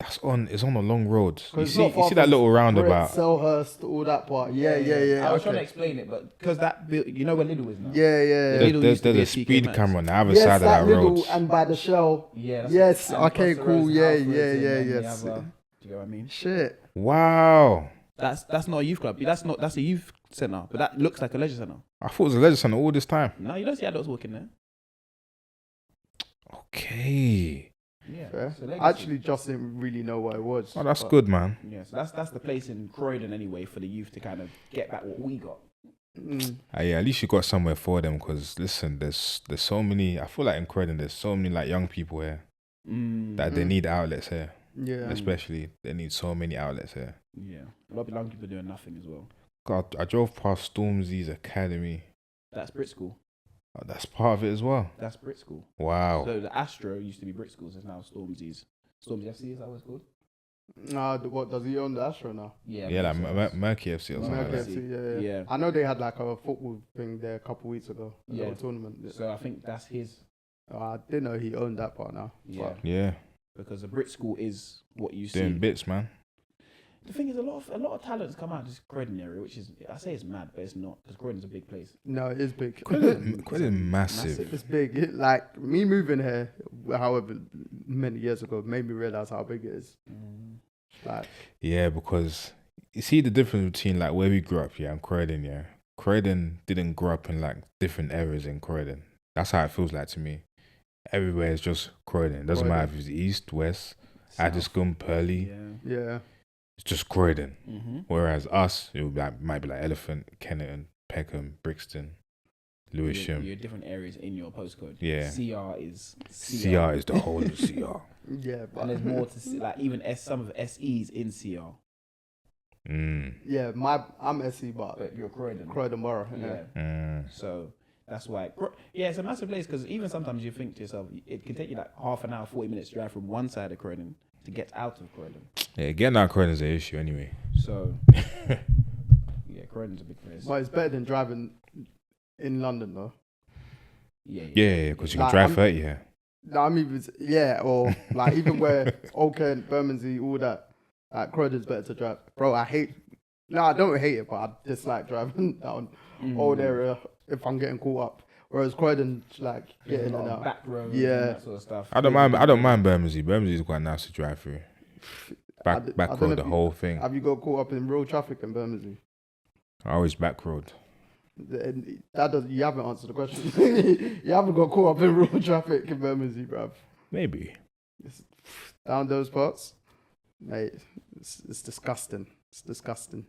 It's on a long road. You It's see, not far you see that from little Brit, roundabout. Selhurst, all that part. Yeah. I was trying to Okay. explain it, but because you know where Lidl is now. Yeah. Lidl There's used to be a a TK speed Maxx. camera on the other Yes, side of that little road. and by the Shell. Yeah. Yes. and Okay. across the Cool. road, Yeah. House Roads, and then the Yes. other- do you get what I mean? Shit. Wow. That's not a youth club. That's a youth centre, but that looks like a leisure centre. I thought it was a leisure centre all this time. No, you don't see adults walking there. Okay. Yeah. Fair. So Legacy. I actually just didn't really know what it was. Oh, that's but- good, man. Yeah, so that's the place in Croydon anyway for the youth to kind of get back what we got. Yeah, at least you got somewhere for them. Because listen, there's so many. I feel like in Croydon, there's so many like young people here that they need outlets here. Yeah. Especially, they need so many outlets here. Yeah, a lot of young people doing nothing as well. God, I drove past Stormzy's Academy. That's Brit School. Oh, that's part of it as well. That's Brit School. Wow. So the Astro used to be Brit Schools. It's now Stormzy's. Stormzy FC, is that what it's called? What does he own the Astro now? Yeah, like Murky FC or something like Mercury that. FC, yeah. Yeah. I know they had like a football thing there a couple weeks ago. A Yeah. little tournament. So I think that's his. I didn't know he owned that part now. Yeah. Yeah, Because the Brit School is what you doing see. bits, man. The thing is, a lot of talents come out of this Croydon area, which is, I say it's mad, but it's not, because Croydon's a big place. No, it is big. Croydon massive. It's big. Like me moving here, however many years ago, made me realize how big it is. Like, Yeah, because you see the difference between like where we grew up, yeah, and Croydon, yeah. Croydon didn't grow up in like different areas in Croydon. That's how it feels like to me. Everywhere is just Croydon. It doesn't Croydon. matter if it's east, west, South. Addiscombe, Purley. yeah. It's just Croydon. Mm-hmm. Whereas us, it would be like, might be like Elephant, Kennington, Peckham, Brixton, Lewisham. You're different areas in your postcode. Yeah. CR is CR is the whole of CR. Yeah, but And there's more to see, like even some of SEs in CR. yeah, I'm SC, but You're Croydon. Croydon Borough. Yeah. Yeah. So that's why. Yeah, it's a massive place because even sometimes you think to yourself, it can take you like half an hour, 40 minutes to drive from one side of Croydon to get out of Croydon. Yeah, getting out of Croydon is an issue anyway. So yeah, Croydon's a big place. But it's better than driving in London, though. Yeah, because you can Like, drive I'm- 30 here. No, I mean, or like even where Old Kent, Bermondsey, all that. Like Croydon's better to drive. Bro, I don't hate it, but I dislike driving down old area if I'm getting caught up. Whereas Croydon, like There's getting a in lot and of out. back roads Yeah. and that sort of stuff. I don't mind Bermondsey. Bermondsey is quite nice to drive through. Back I don't know road, if the you- whole thing. Have you got caught up in road traffic in Bermondsey? I always back road. You haven't answered the question. You haven't got caught up in road traffic in Bermondsey, bruv. Maybe. Down those parts, mate, it's disgusting. It's disgusting.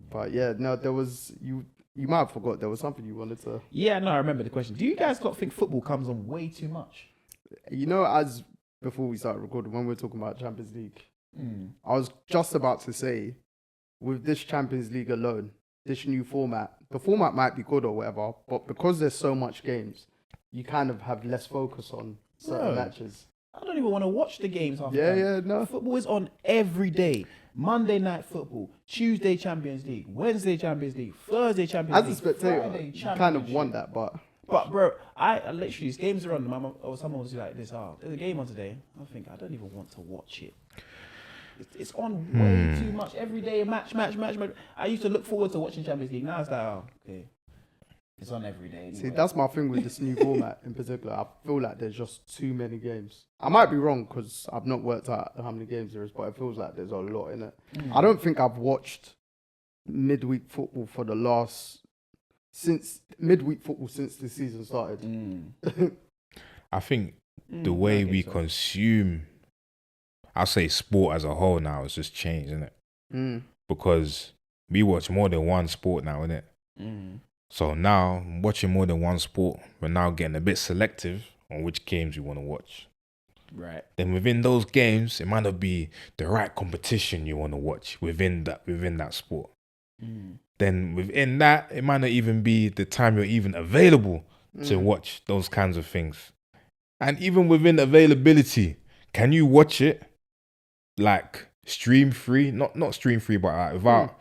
But yeah, no, there was you might have forgot there was something you wanted to. Yeah, no, I remember the question. Do you guys not think football comes on way too much? You know, as before we started recording, when we were talking about Champions League, I was just about to say, with this Champions League alone, this new format, the format might be good or whatever, but because there's so much games, you kind of have less focus on certain matches. I don't even want to watch the games half the Yeah, time. yeah, no. Football is on every day. Monday night football, Tuesday Champions League, Wednesday Champions League, Thursday Champions As a League, spectator, Friday you kind of Championship. want that, but But bro, I literally, these games are on. My mum or someone was like this. There's a game on today. I think I don't even want to watch it. It's on way too much every day. Match. I used to look forward to watching Champions League. Now it's like, oh, okay, it's on every day. Anyway. see, that's my thing with this new format in particular. I feel like there's just too many games. I might be wrong because I've not worked out how many games there is, but it feels like there's a lot in it. I don't think I've watched midweek football since the season started. I think the way we consume, I'll say sport as a whole now has just changed, isn't it? Because we watch more than one sport now, innit? So now, watching more than one sport, we're now getting a bit selective on which games we want to watch. Right. Then within those games, it might not be the right competition you want to watch within that sport. Then within that, it might not even be the time you're even available to watch those kinds of things. And even within availability, can you watch it like stream free? Not stream free, but like without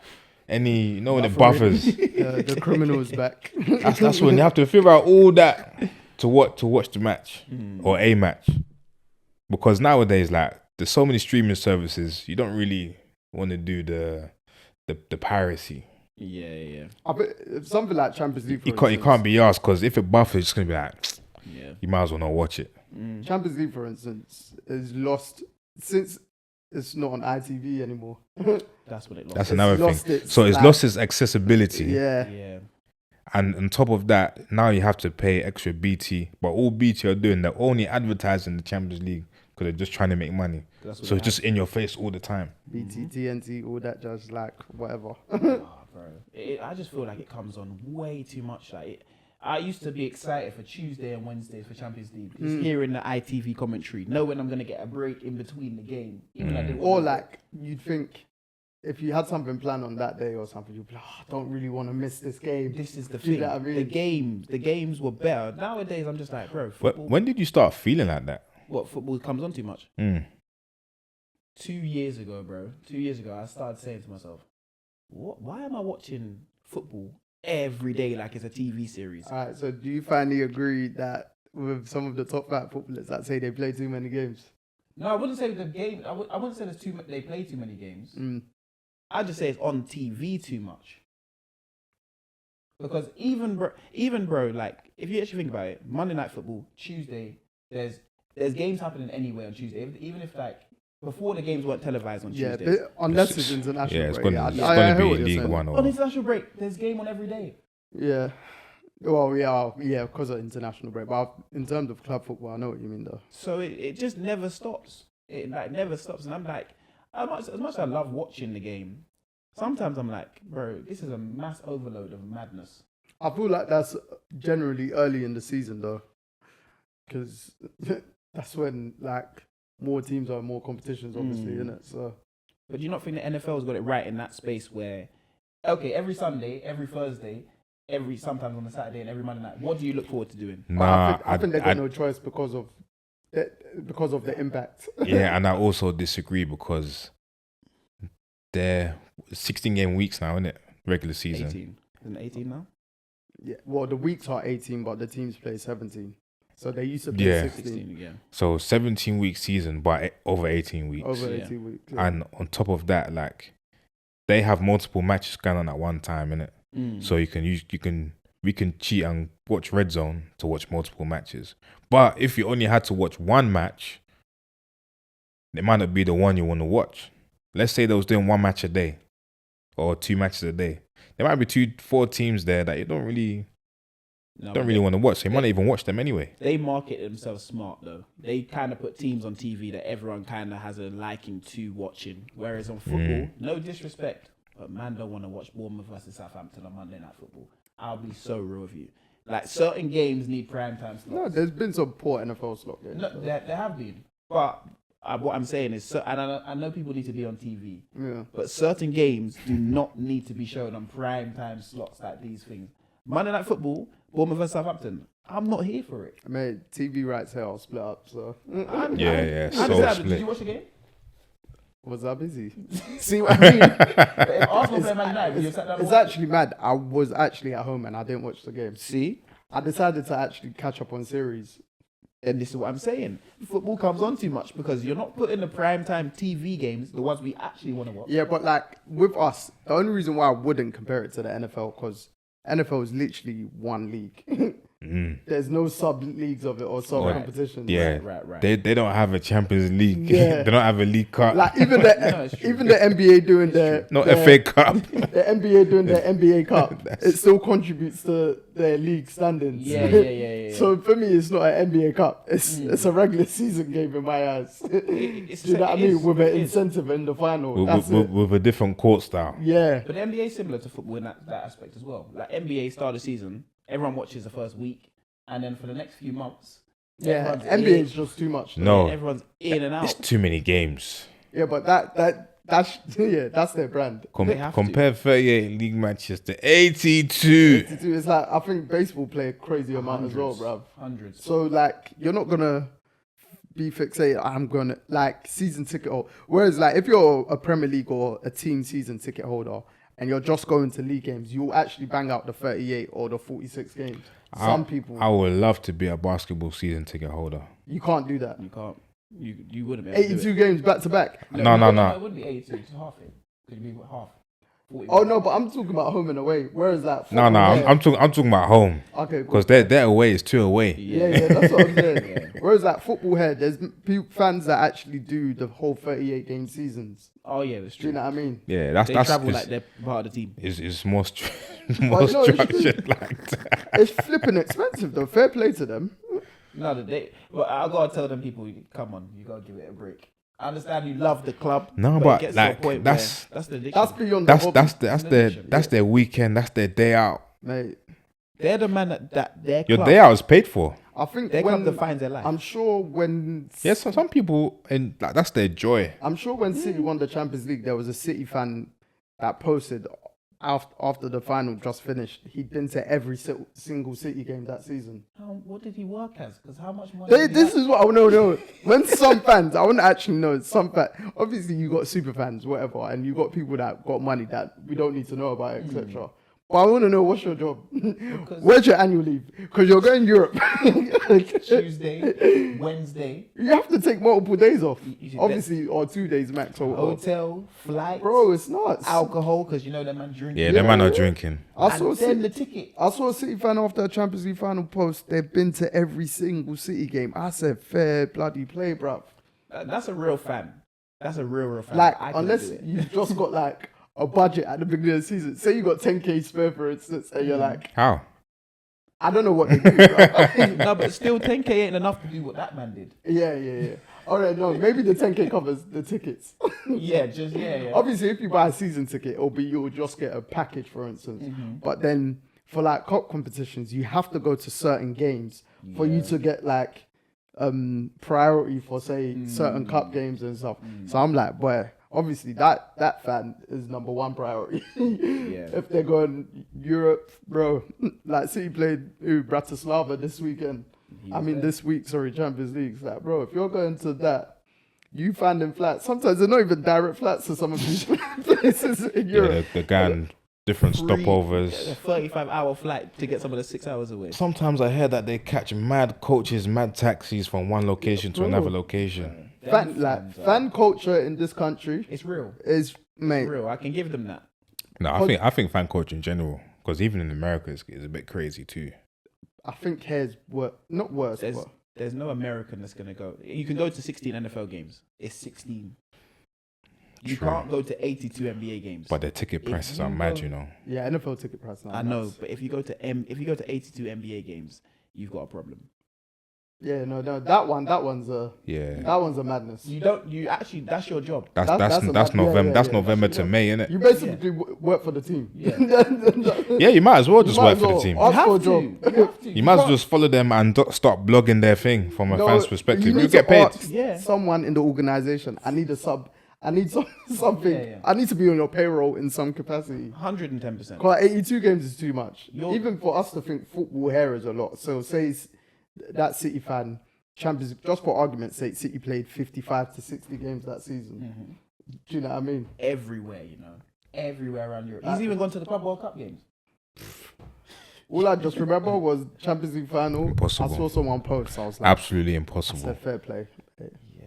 any, any buffers. The criminal is back. That's when you have to figure out all that to watch the match or a match. Because nowadays, like, there's so many streaming services, you don't really want to do the piracy. Yeah. I bet something like Champions League. You can't be asked, because if it buffers, it's gonna be like, you might as well not watch it. Champions League, for instance, is lost since it's not on ITV anymore. That's what it lost. That's another thing. It's lost its accessibility. Yeah. And on top of that, now you have to pay extra BT. But all BT are doing, they're only advertising the Champions League because they're just trying to make money. So it's just in your face all the time. BT, TNT, all that, just like whatever. Bro. I just feel like it comes on way too much. I used to be excited for Tuesday and Wednesdays for Champions League. Just hearing the ITV commentary, knowing I'm going to get a break in between the game. Or like, you'd think if you had something planned on that day or something, you'd be like, I don't really want to miss this game. This is the Do you thing. know what I mean? The games were better. Nowadays, I'm just like, bro, football. When did you start feeling like that? What, football comes on too much? 2 years ago, bro. 2 years ago, I started saying to myself, why am I watching football every day like it's a TV series? All right, so do you finally agree that with some of the top 5 footballers that say they play too many games? No, I wouldn't say the game. I wouldn't say they play too many games. I just say it's on TV too much. Because even bro, like, if you actually think about it, Monday Night Football, Tuesday, there's games happening anywhere on Tuesday. Even if, like, before the games weren't televised on Tuesdays. Yeah, unless it's international. Yeah, it's break. going to be League One. On international break, there's game on every day. Yeah. Well, yeah, because of international break. But in terms of club football, I know what you mean, though. So it just never stops. It like never stops, and I'm like, as much as I love watching the game, sometimes I'm like, bro, this is a mass overload of madness. I feel like that's generally early in the season, though, because that's when, like, more teams are more competitions, obviously, innit? So, but do you not think the NFL's got it right in that space where, okay, every Sunday, every Thursday, sometimes on a Saturday, and every Monday night, what do you look forward to doing? Nah, I think they got no choice because of the impact. Yeah, and I also disagree because they're 16-game weeks now, isn't it? Regular season. 18. Isn't it 18 now? Yeah. Well, the weeks are 18, but the teams play 17. So they used to play 16 again. So 17-week season, but over 18 weeks. Over 18 weeks. Yeah. And on top of that, like, they have multiple matches going on at one time, innit? So we can cheat and watch Red Zone to watch multiple matches. But if you only had to watch one match, it might not be the one you want to watch. Let's say they was doing one match a day or 2 matches a day. There might be 4 teams there that you don't really want to watch. So you might not even watch them anyway. They market themselves smart, though. They kind of put teams on TV that everyone kind of has a liking to watching. Whereas on football, no disrespect, but man don't want to watch Bournemouth versus Southampton on Monday Night Football. I'll be so real with you. Like, certain games need prime time slots. No, there's been some poor NFL slot games. No, there have been. But what I'm saying is, and I know people need to be on TV. Yeah. But certain games do not need to be shown on prime time slots like these things. Monday Night Football, Bournemouth and Southampton. I'm not here for it. Mate, TV rights here are split up, so. Yeah. I So understand. split. Did you watch the game? Was I busy? See what I mean? But if Arsenal play Man United, you sat down and It's watched? actually mad. I was actually at home and I didn't watch the game. See? I decided to actually catch up on series. And this is what I'm saying. Football comes on too much because you're not putting the prime time TV games, the ones we actually want to watch. Yeah, but like with us, the only reason why I wouldn't compare it to the NFL because NFL is literally one league. There's no sub leagues of it or sub Right. competitions. Yeah, Right. They don't have a Champions League. Yeah. They don't have a League Cup. Like even the true. even the NBA doing their no their- FA Cup. The NBA doing their NBA Cup, it still contributes to their league standings. Yeah. So for me, it's not an NBA Cup. It's a regular season game in my eyes. Do you know what I mean? With an incentive in the final. That's it. With a different court style. Yeah. But the NBA is similar to football in that aspect as well. Like NBA start of the season, everyone watches the first week, and then for the next few months, Yeah. everyone's NBA in. is just too much. No. Everyone's in and out. It's too many games. Yeah, but that's that's their brand. They have to. Compare 38 league matches to 82. It's like I think baseball play a crazy amount as well, bruv. Hundreds. So like you're not gonna be fixated. I'm gonna like season ticket holder. Whereas like if you're a Premier League or a team season ticket holder and you're just going to league games, you'll actually bang out the 38 or the 46 games. Some people I would love to be a basketball season ticket holder. you can't do that. You can't. You wouldn't be able to do 82 it. games back to back. No. It wouldn't be 82. It's half it. Could you be half? 40 Oh no, but I'm talking about home and away. Whereas that No, I'm talking about home okay, cool. because their away is 2 away. Yeah, that's what I'm saying. Whereas like football here, there's fans that actually do the whole 38 game seasons. Oh yeah, that's Do you true. know what I mean? Yeah, that's They that's travel it's, like they're part of the team. it's more But you know, structured like that. It's flipping expensive though. Fair play to them. No, but I gotta tell them people, come on, you gotta give it a break. I understand you love the club. No, it but, gets to a like, point that's- where that's the addiction. That's beyond That's the hobby, that's their weekend. That's their day out. mate. They're the man that their Your club, day out is paid for. I think their when club defines their life. I'm sure when Yes, so some people and like that's their joy. I'm sure when City won the Champions League, there was a City fan that posted after the final just finished. He'd been to every single City game that season. What did he work as? Because how much money? did he This have? is what I want to know. When some fans, I want to actually know some fans. Obviously, you got super fans, whatever, and you got people that got money that we don't need to know about, etc. But I want to know what's your job? Where's your annual leave? Because you're going Europe. Tuesday, Wednesday, You have to take multiple days off. You should Obviously, or 2 days max. Or hotel, flight, bro, it's nuts. alcohol, because you know that man drinking. Yeah, them man are drinking. I saw And then City, the ticket. I saw a City fan after a Champions League final post. They've been to every single City game. I said, fair bloody play, bruv. That's a real fan. That's a real fan. Like, I couldn't unless do it. you've just got like a budget at the beginning of the season. Say you got 10k spare, for instance, and you're like, How? I don't know what they do. bruv. No, but still 10k ain't enough to do what that man did. yeah. All right, no, maybe the 10k covers the tickets. Yeah. Obviously, if you buy a season ticket, you'll just get a package, for instance. But then for like cup competitions, you have to go to certain games for you to get like priority for say certain cup games and stuff. So I'm like, boy, obviously that fan is number one priority. If they're going Europe, bro, like City played Bratislava this weekend. This week, Champions League. It's like, bro, if you're going to that, you find them flats. Sometimes they're not even direct flats to some of these places in Yeah, Europe. they're going different stopovers. A 35-hour flight to get some of the 6 hours away. Sometimes I hear that they catch mad coaches, mad taxis from one location to bro. another location. Fan culture in this country It's real. is, mate. It's real. I can give them that. No, I think fan culture in general, because even in America, it's a bit crazy too. I think here's not worse. But There's no American that's gonna go. You can go to 16 NFL games. It's 16. You True. can't go to 82 NBA games. But their ticket If prices you are mad, go- you know. yeah, NFL ticket price now. I know, nuts. but if you go to 82 NBA games, you've got a problem. Yeah, no, that one's a madness. You actually, that's your job. That's that's November. yeah, That's yeah, November that's to your May, innit? You basically work for the team. Yeah. Yeah, you might as well just might work as for the well. team. Ask You for a have job. to. You have to. You might as well just follow them and start blogging their thing from a No, fan's perspective. You need get to paid. ask Yeah. someone in the organization. I need a sub. I need something. Yeah. I need to be on your payroll in some capacity. 110%. Because 82 games is too much. You're- Even for us to think football here is a lot. So say that City fan, Champions, just for argument's sake, City played 55 to 60 games that season. Do you know what I mean? Everywhere, you know. Everywhere around Europe. He's even gone to the Club World Cup games. All I just remember was Champions League final. Impossible. I saw someone post. I was like, Absolutely I impossible. said, fair play. Yeah.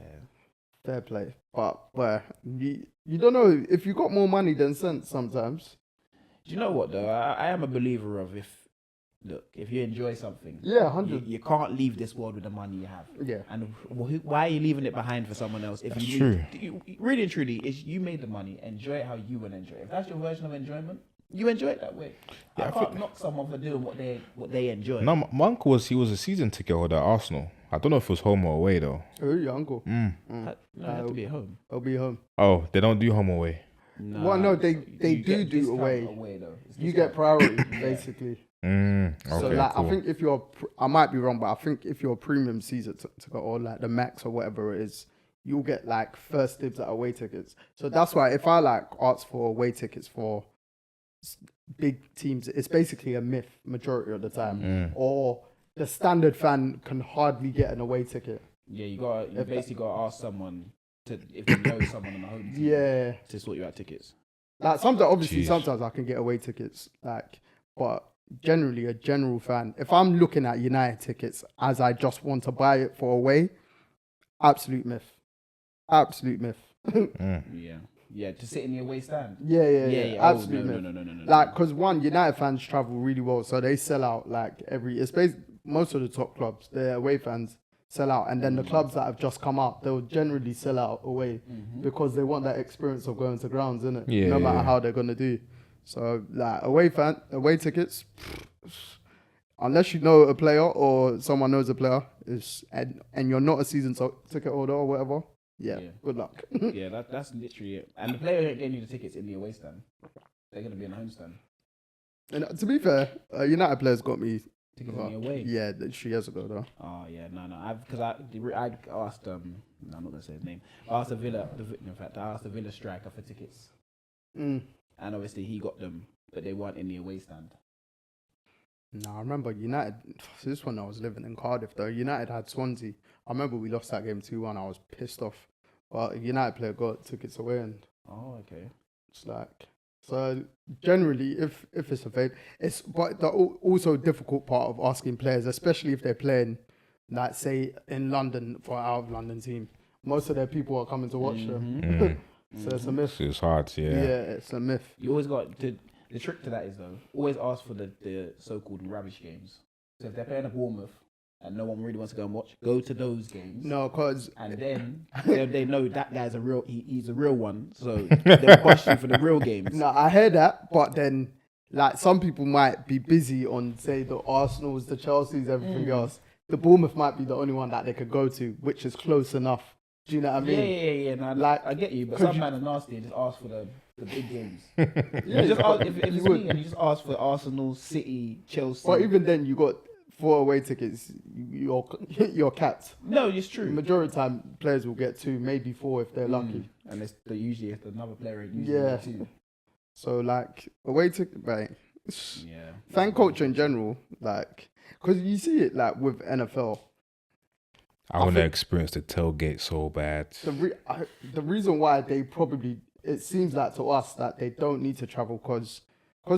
Fair play. But you don't know if you got more money than sense sometimes. Do you know what, though? I am a believer of if you enjoy something, Yeah, 100. you can't leave this world with the money you have. Yeah. And why are you leaving it behind for someone else? If That's you true. Really and truly, is you made the money, enjoy it how you want to enjoy it. If that's your version of enjoyment, you enjoy it that way. Yeah, I can't knock someone for doing what they enjoy. No, my uncle was a season ticket holder at Arsenal. I don't know if it was home or away though. Who your uncle? No, you have to be at home. I'll be home. Oh, they don't do home or away. Well, no, they You do get discount away. though. It's You discount. get priority basically. Okay, So like, cool. I think if you're, I might be wrong, but I think if you're a premium season ticket or like the max or whatever it is, you'll get like first dibs at away tickets. So that's why if I like ask for away tickets for big teams, it's basically a myth majority of the time. Or the standard fan can hardly get an away ticket. Yeah, you basically got to ask someone if they know someone on the home team. Yeah. To sort you out tickets. Like sometimes Jeez. I can get away tickets, like, but generally a general fan, if I'm looking at United tickets as I just want to buy it for away, absolute myth. Yeah, to sit in the away stand. Yeah. Oh, Absolute myth. no. Like, because one, United fans travel really well, so they sell out like most of the top clubs, their away fans sell out, and then the clubs that have just come up, they'll generally sell out away because they want that experience of going to grounds, innit? Yeah, no matter yeah. how they're gonna do. So like away tickets, unless you know a player or someone knows a player, and you're not a season ticket holder or whatever. Yeah. Good luck. Yeah, that's literally it. And the player ain't getting you the tickets in the away stand. They're gonna be in the home stand. And to be fair, United players got me. Tickets in the away. Yeah, 3 years ago though. Oh yeah, no. I asked no, I'm not gonna say his name. I asked I asked the Villa striker for tickets, and obviously he got them, but they weren't in the away stand. No, I remember United. This one I was living in Cardiff though. United had Swansea. I remember we lost that game 2-1. I was pissed off, but a United player got tickets away, and Oh, okay. it's like, so generally if it's available, it's, but the also difficult part of asking players, especially if they're playing, like say in London for our out of London team, most of their people are coming to watch them. So it's a myth. It's hard, yeah. Yeah, it's a myth. You always got the trick to that is though, always ask for the so-called rubbish games. So if they're playing at Bournemouth and no one really wants to go and watch, go to those games. No, because And then they know that guy's a real. He's a real one. So they'll bust you for the real games. no, I hear that, but then like some people might be busy on say the Arsenals, the Chelseas, everything else. The Bournemouth might be the only one that they could go to, which is close enough. Do you know what I mean? Yeah. No, Like, I get you, but some man are nasty and just ask for the big games. Yeah, You just ask, if you it's would. me and you just ask for Arsenal, City, Chelsea. But even then, you got 4 away tickets. You're capped. No, it's true. Majority of the time, players will get 2, maybe 4 if they're lucky. And usually if another player ain't usually Yeah. too. So like away ticket, right? Yeah. Fan culture in general, like, because you see it like with NFL. I want to experience the tailgate so bad. The reason why they probably, it seems like to us that they don't need to travel because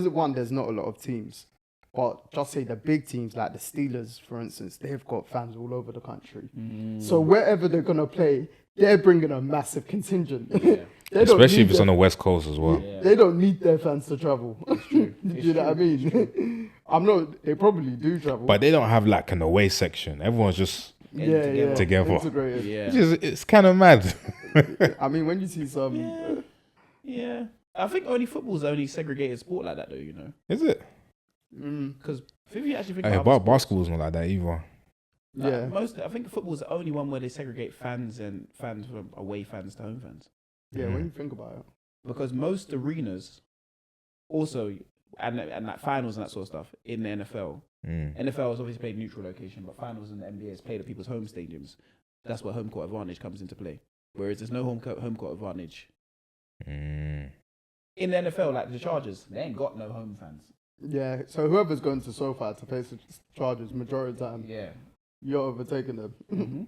one, there's not a lot of teams. But just say the big teams like the Steelers, for instance, they've got fans all over the country. So wherever they're going to play, they're bringing a massive contingent. Yeah. Especially if it's on the West Coast as well. Yeah. They don't need their fans to travel. true. Do you know what I mean? They probably do travel. But they don't have like an away section. Everyone's just together. Integrated. Yeah. It's kind of mad. I mean, when you see some... Yeah. I think only football's the only segregated sport like that, though, you know? Is it? Because if you actually think Hey, about basketball's not like that either. Yeah. I think football's the only one where they segregate fans from away fans to home fans. Yeah, when you think about it. Because most arenas also, and like finals and that sort of stuff in the NFL, NFL is obviously played neutral location, but finals in the NBA is played at people's home stadiums. That's where home court advantage comes into play. whereas there's no home court advantage. Mm. In the NFL, like the Chargers, they ain't got no home fans. Yeah, so whoever's going to SoFi to face the Chargers, majority of the time, Yeah. you're overtaking them. Mm-hmm.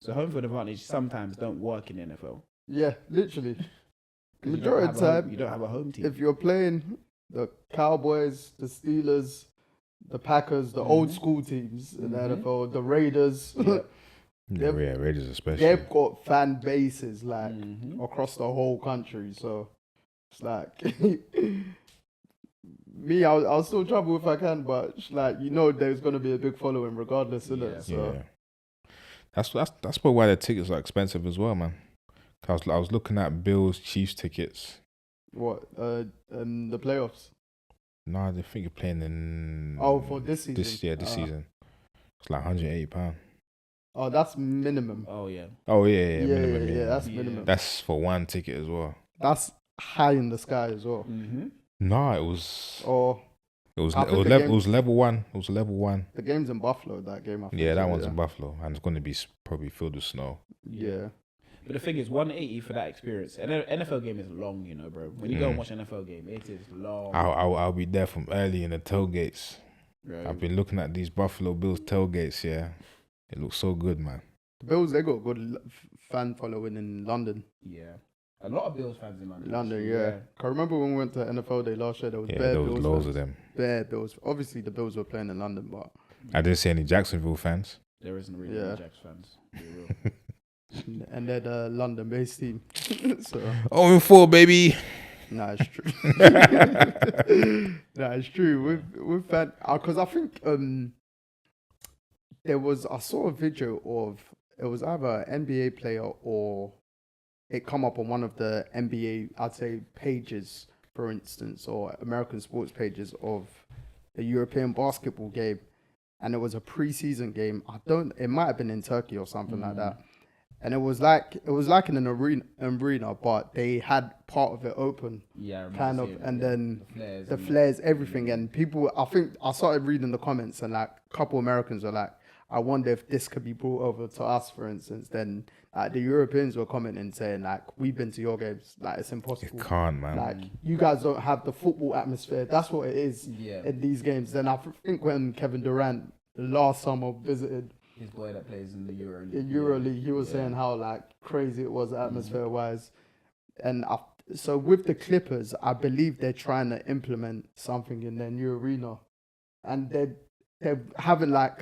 So home field advantage sometimes don't work in the NFL. Yeah, literally. 'Cause Majority of the time, you don't have a home team. if you're playing the Cowboys, the Steelers, the Packers, the old school teams in the NFL, the Raiders, Yeah. Raiders especially. they've got fan bases like across the whole country. So it's like me, I'll still travel if I can, but it's like there's gonna be a big following regardless, isn't it? So That's probably why the tickets are expensive as well, man. I was looking at Bills Chiefs tickets. what? And the playoffs. No, I think you're playing in. For this season. This season. It's like £180. Oh, that's minimum. Oh yeah. Oh yeah, minimum. Yeah, that's minimum. That's for one ticket as well. That's high in the sky as well. No, it was. Or It was level one. It was level one. the game's in Buffalo. That game. I think, Yeah, that one's in Buffalo, and it's going to be probably filled with snow. Yeah. But the thing is, 180 for that experience. An NFL game is long, bro. When you go and watch an NFL game, it is long. I'll be there from early in the tailgates. Right. I've been looking at these Buffalo Bills tailgates. Yeah, it looks so good, man. The Bills, they got good fan following in London. Yeah. A lot of Bills fans in London. London, yeah. I remember when we went to NFL Day last year, there was there was Bills loads fans. of them. Bare Bills. Obviously, the Bills were playing in London, but I didn't see any Jacksonville fans. There isn't really any Jacks fans. To be real. and they're the London-based team. So 0-4, baby. nah, it's true. Nah, it's true. With fan, because I think I saw a video of it was either an NBA player or it come up on one of the NBA, I'd say, pages, for instance, or American sports pages of the European basketball game, and it was a preseason game. It might have been in Turkey or something like that. And it was like in an arena, but they had part of it open, kind of, and then the flares, everything. And people, I think I started reading the comments, and like a couple Americans were like, "I wonder if this could be brought over to us, for instance." Then the Europeans were commenting saying like, "We've been to your games, like it's impossible. It can't, man. Like you guys don't have the football atmosphere. That's what it is in these games." Then I think when Kevin Durant last summer visited. His boy that plays in the EuroLeague. In EuroLeague, he was saying how like crazy it was atmosphere-wise, and so with the Clippers, I believe they're trying to implement something in their new arena, and they're having like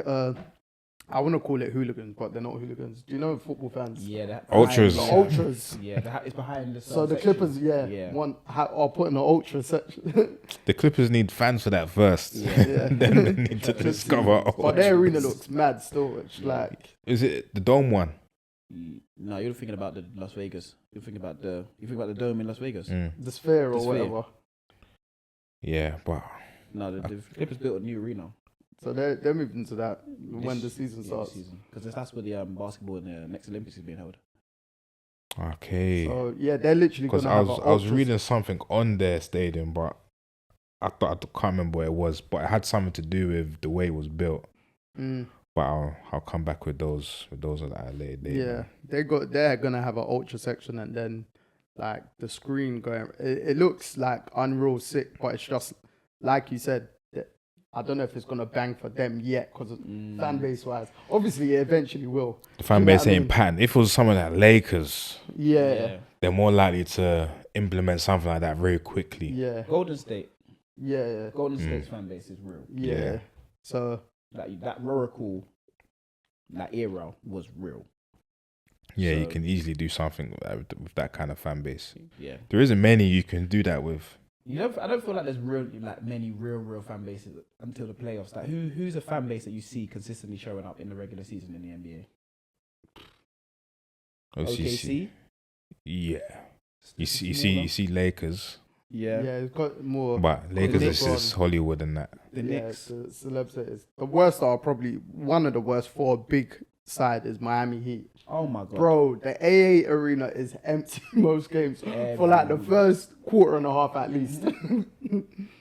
I want to call it hooligans, but they're not hooligans. Do you know football fans? Yeah, Ultras. The ultras. Yeah, it's behind the. So the Clippers, are putting an ultra section. The Clippers need fans for that first. Yeah. Then they need to discover. But their arena looks mad still. It's like. Is it the dome one? No, you're thinking about the Las Vegas. You think about the dome in Las Vegas. The Sphere or whatever. Yeah, but no, the Clippers built a new arena. So they're moving to that when the season starts. Because that's where the basketball in the next Olympics is being held. Okay. So yeah, they're literally going to have I was reading something on their stadium, but I can't remember what it was, but it had something to do with the way it was built. But I'll come back with those at a later date. Yeah, they're gonna have an ultra section, and then like the screen going. It looks like unreal sick, but it's just like you said. I don't know if it's gonna bang for them yet because fan base wise. Obviously, it eventually will. The fan base ain't pan. If it was someone like Lakers, they're more likely to implement something like that very quickly. Yeah. Golden State. Yeah. Golden State's fan base is real. Yeah. So that Oracle, that era was real. Yeah, you can easily do something with that kind of fan base. Yeah. There isn't many you can do that with. I don't feel like there's many real fan bases until the playoffs. Like who's a fan base that you see consistently showing up in the regular season in the NBA? OKC. Yeah. You see Lakers. Yeah, it's got more. But Lakers is just Hollywood and that. The Knicks. The celeb cities. The worst are probably one of the worst for a big side is Miami Heat. Oh my god, bro! The AA arena is empty most games for like the first quarter and a half at least.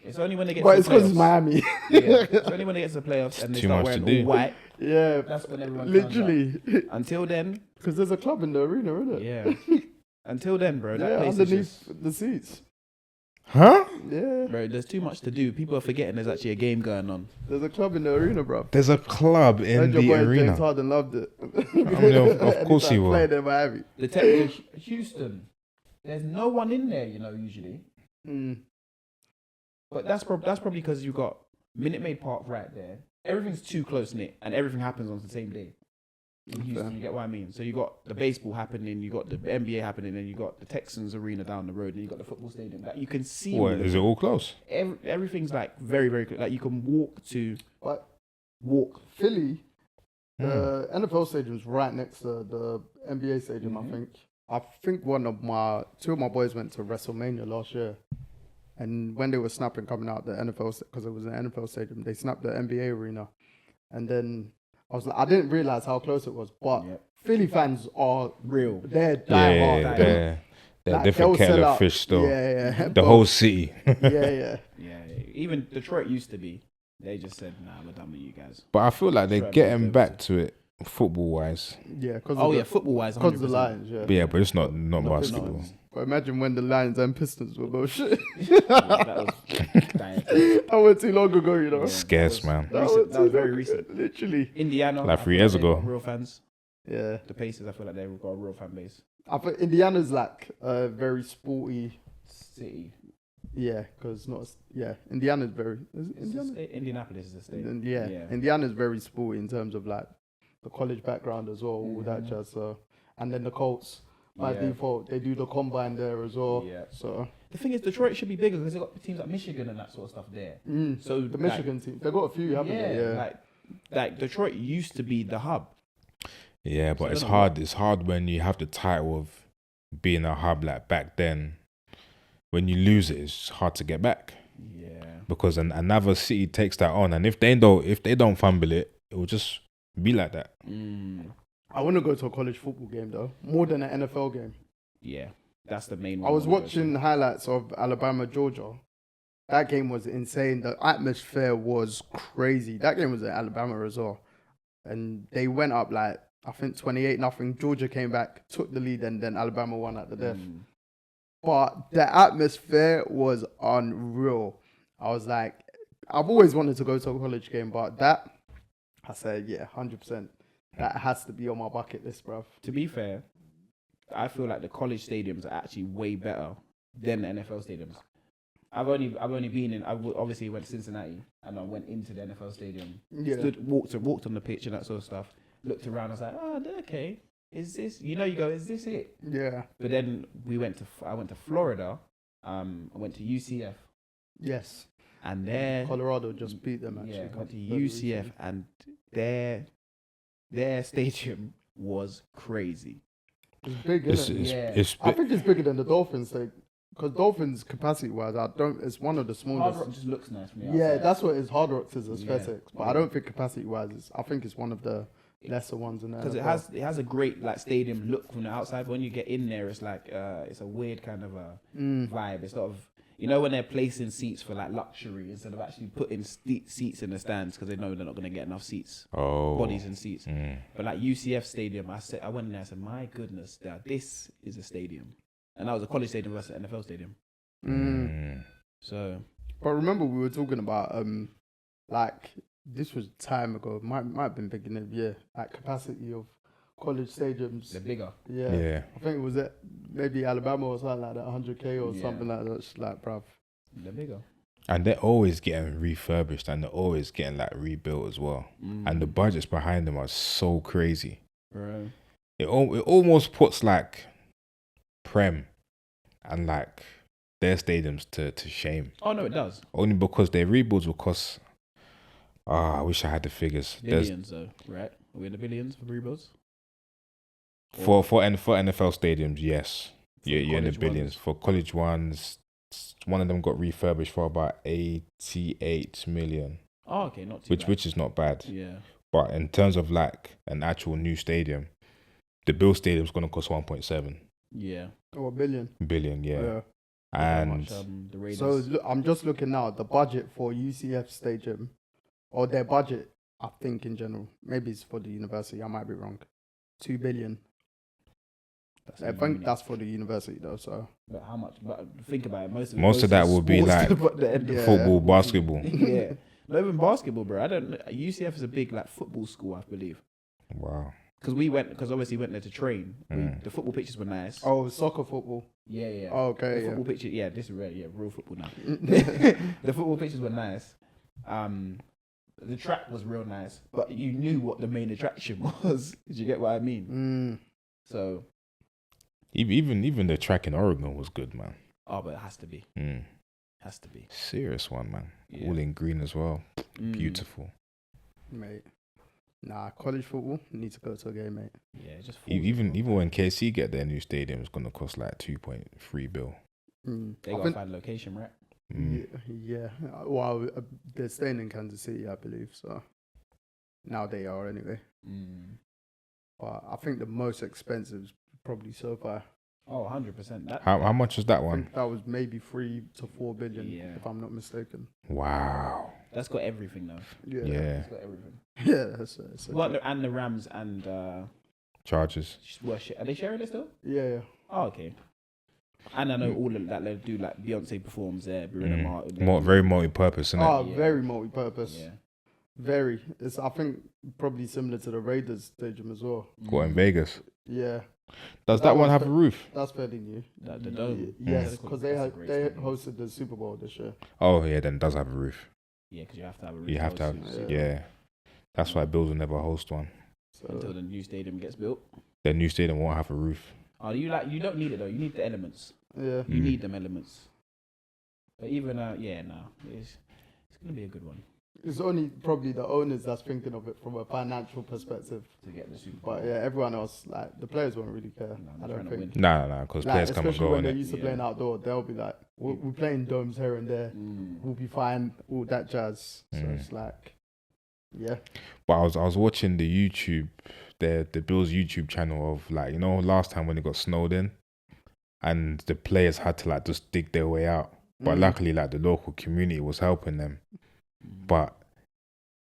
It's only when they get. But it's because it's Miami. It's only when they get to the playoffs and they start wearing all white. Yeah, That's when everyone literally. Until then, Because there's a club in the arena, isn't it? yeah. Until then, bro, that Yeah, place is underneath just, the seats. Huh? Yeah, bro. There's too much to do. People are forgetting there's actually a game going on. there's a club in the arena, bro. There's a club in Heard your the boy arena. James Harden loved it. I mean, of course he will. Playing in Miami. The Houston. There's no one in there, usually. But that's probably because you got Minute Maid Park right there. Everything's too close knit, and everything happens on the same day. In Houston, you get what I mean? So you got the baseball happening, you got the NBA happening, and you got the Texans arena down the road, and you got the football stadium. Like you can see. What, is it all close? Everything's like very, very close. Like you can walk to. But Walk. Philly, the NFL stadium's right next to the NBA stadium, I think. I think two of my boys went to WrestleMania last year. And when they were snapping coming out the NFL, because it was an NFL stadium, they snapped the NBA arena. And then I didn't realize how close it was. But Philly fans are real. They're die hard. They're Like, different kettle of fish still. Yeah. The whole city. Yeah. Even Detroit used to be. They just said, "Nah, we're done with you guys." But I feel like they're getting back to it football wise. Yeah. Football wise. Because of the Lions, yeah. But yeah, but it's not basketball. But imagine when the Lions and Pistons were both shit. That went too long ago, you know. Scarce, man. That was very recent. Literally. Indiana. Like 3 years ago. Real fans. Yeah. The Pacers, I feel like they've got a real fan base. I think Indiana's like a very sporty city. Yeah, because Indiana's very. Is it Indiana? Indianapolis is a state. Yeah, Indiana's very sporty in terms of like the college background as well, all that jazz. So, and then the Colts by default they do the combine there as well. Yeah. So the thing is, Detroit should be bigger because they've got teams like Michigan and that sort of stuff there. So the Michigan team, they've got a few, haven't they? Yeah. Like Detroit used to be the hub. Yeah, but it's hard. It's hard when you have the title of being a hub. Like back then, when you lose it, it's hard to get back. Yeah. Because another city takes that on, and if they don't fumble it, it will just be like that. I want to go to a college football game though, more than an NFL game. Yeah, that's the main one. I was watching highlights of Alabama, Georgia. That game was insane. The atmosphere was crazy. That game was in Alabama as well, and they went up like I think 28-0. Georgia came back, took the lead, and then Alabama won at the death. But the atmosphere was unreal. I was like, I've always wanted to go to a college game, but that, I said, 100%. That has to be on my bucket list, bruv. To be fair, I feel like the college stadiums are actually way better than the NFL stadiums. I've only been in. Obviously went to Cincinnati and I went into the NFL stadium. Yeah. Walked on the pitch and that sort of stuff. Looked around. I was like, oh, okay. Is this? You go. Is this it? Yeah. But then I went to Florida. I went to UCF. Yes. And there, Colorado just beat them actually. Yeah. Went to UCF and their stadium was crazy. It's big, isn't it? I think it's bigger than the Dolphins thing. Because Dolphins, capacity-wise, it's one of the smallest. Hard Rock just looks nice from the outside. outside. Yeah, that's what it is. Hard Rock is aesthetics. But I don't think capacity-wise, I think it's one of the lesser ones in there. Because it has a great like stadium look from the outside. But when you get in there, it's like it's a weird kind of a vibe. It's sort of, when they're placing seats for like luxury instead of actually putting seats in the stands because they know they're not going to get enough seats, bodies and seats. But like UCF Stadium, I went in there and said, my goodness, this is a stadium. And that was a college stadium versus an NFL stadium. So, but remember we were talking about like this was time ago. Might have been beginning of year. Like capacity of college stadiums. They're bigger. Yeah. I think it was maybe Alabama or something like that, 100K or something like that. It's like, bruv. They're bigger. And they're always getting refurbished and they're always getting like rebuilt as well. And the budgets behind them are so crazy. Right. It almost puts like Prem and like their stadiums to shame. Oh no, it does. Only because their rebuilds will cost. I wish I had the figures. Billions though, right? Are we in the billions for rebuilds? For NFL stadiums, yes. You're in the billions. For college ones, one of them got refurbished for about 88 million. Oh, okay, not too bad. Which is not bad. Yeah. But in terms of like an actual new stadium, the Bill Stadium's gonna cost 1.7. Yeah. Oh, a billion. Billion, yeah. And the Raiders. So I'm just looking now. The budget for UCF Stadium, or their budget I think in general, maybe it's for the university. I might be wrong. 2 billion. I think that's for the university though. So, but how much? But think about it. Most of that will be like football, basketball. Yeah, not even basketball, bro. I don't. UCF is a big like football school, I believe. Wow. Because obviously we went there to train. The football pitches were nice. Oh, soccer football. Yeah. Oh, okay. The football pitches. Yeah, this is real football now. The football pitches were nice. The track was real nice, but you knew what the main attraction was. Did you get what I mean? So. Even the track in Oregon was good, man. Oh, but it has to be. Has to be. Serious one, man. Yeah. All in green as well. Beautiful. Mate. Nah, college football, need to go to a game, mate. Yeah, just even when KC get their new stadium, it's gonna cost like 2.3 bill. They gotta find location, right? Yeah. Well, they're staying in Kansas City, I believe. So now they are anyway. But I think the most expensive is probably SoFi. Oh, 100%. How much was that I one? think that was maybe 3 to 4 billion, if I'm not mistaken. Wow. That's got everything though. Yeah. That's got everything. Yeah, that's and the Rams and Chargers. Are they sharing it still? Yeah. Oh, okay. And I know all of that they do, like Beyonce performs there, Bruno Mars. Very multi-purpose, isn't it? Oh, very multi-purpose. Yeah. Very. It's, I think, probably similar to the Raiders stadium as well. What, in Vegas? Yeah. Does that one have a roof? That's fairly new. The dome. Yes, because they hosted the Super Bowl this year. Oh, yeah, then it does have a roof. Yeah, because you have to have a roof. You have to have, yeah. That's why Bills will never host one. So, until the new stadium gets built. The new stadium won't have a roof. Oh, you don't need it though. You need the elements. Yeah. You need them elements. But even it's gonna be a good one. It's only probably the owners that's thinking of it from a financial perspective To get the Super Bowl. But yeah, everyone else, like the players won't really care. I don't think. Nah, because players come and go. Especially when they're used to playing outdoor, they'll be like, we're playing domes here and there. We'll be fine. All that jazz. So it's like, yeah. But I was watching the YouTube, the Bills YouTube channel of like, last time when it got snowed in, and the players had to like just dig their way out. But luckily, like the local community was helping them. But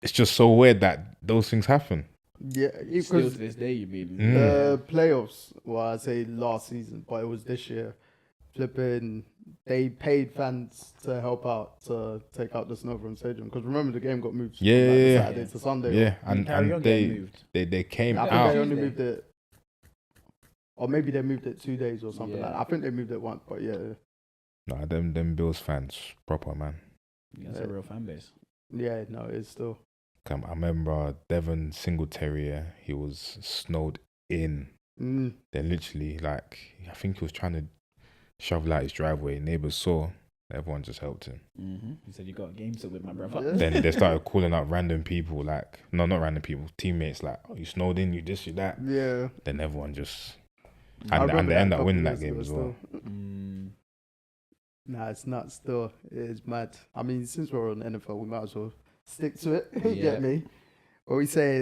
it's just so weird that those things happen. Yeah, still to this day, you mean? The playoffs, well, I say last season, but it was this year. Flipping, they paid fans to help out to take out the snow from the stadium. Because remember, the game got moved from Saturday to Sunday. Yeah, and they came out. I think they only moved it, or maybe they moved it 2 days or something like that. I think they moved it once, but yeah. Nah, them Bills fans, proper, man. That's a real fan base. Yeah, no, it's still. I remember Devon Singletary, he was snowed in. Then literally, like, I think he was trying to shovel out his driveway. Neighbours saw. Everyone just helped him. He said, you got a game set with my brother. Yeah. Then they started calling out random people, like, no, not random people, teammates, like, oh, you snowed in, you this, you that. Yeah. Then everyone just... And they end up winning that game as well. Nah, it's not still. It is mad. I mean, since we're on NFL, we might as well stick to it. You get me? What we say,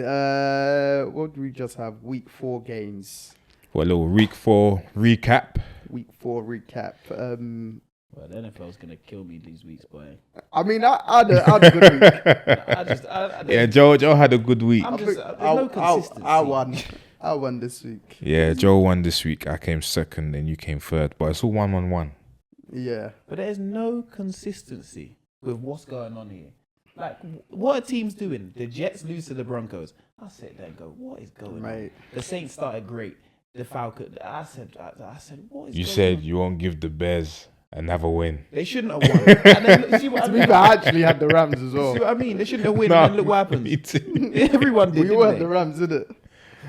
what do we just have? Week 4 games. What, a little week 4 recap? Week 4 recap. Well, the NFL's going to kill me these weeks, boy. I mean, I had a good week. Yeah, Joe had a good week. I won this week. Yeah, Joe won this week. I came second and you came third. But it's all 1-1-1. Yeah. But there's no consistency with what's going on here. Like, what are teams doing? The Jets lose to the Broncos. I sit there and go, what is going on? The Saints started great. The Falcons. I said, what is going on? You said you won't give the Bears another win. They shouldn't have won. And then, see what I mean? I actually had the Rams as well. See what I mean? They shouldn't have won. And look what happens. Me too. Everyone did. We all had the Rams, didn't it?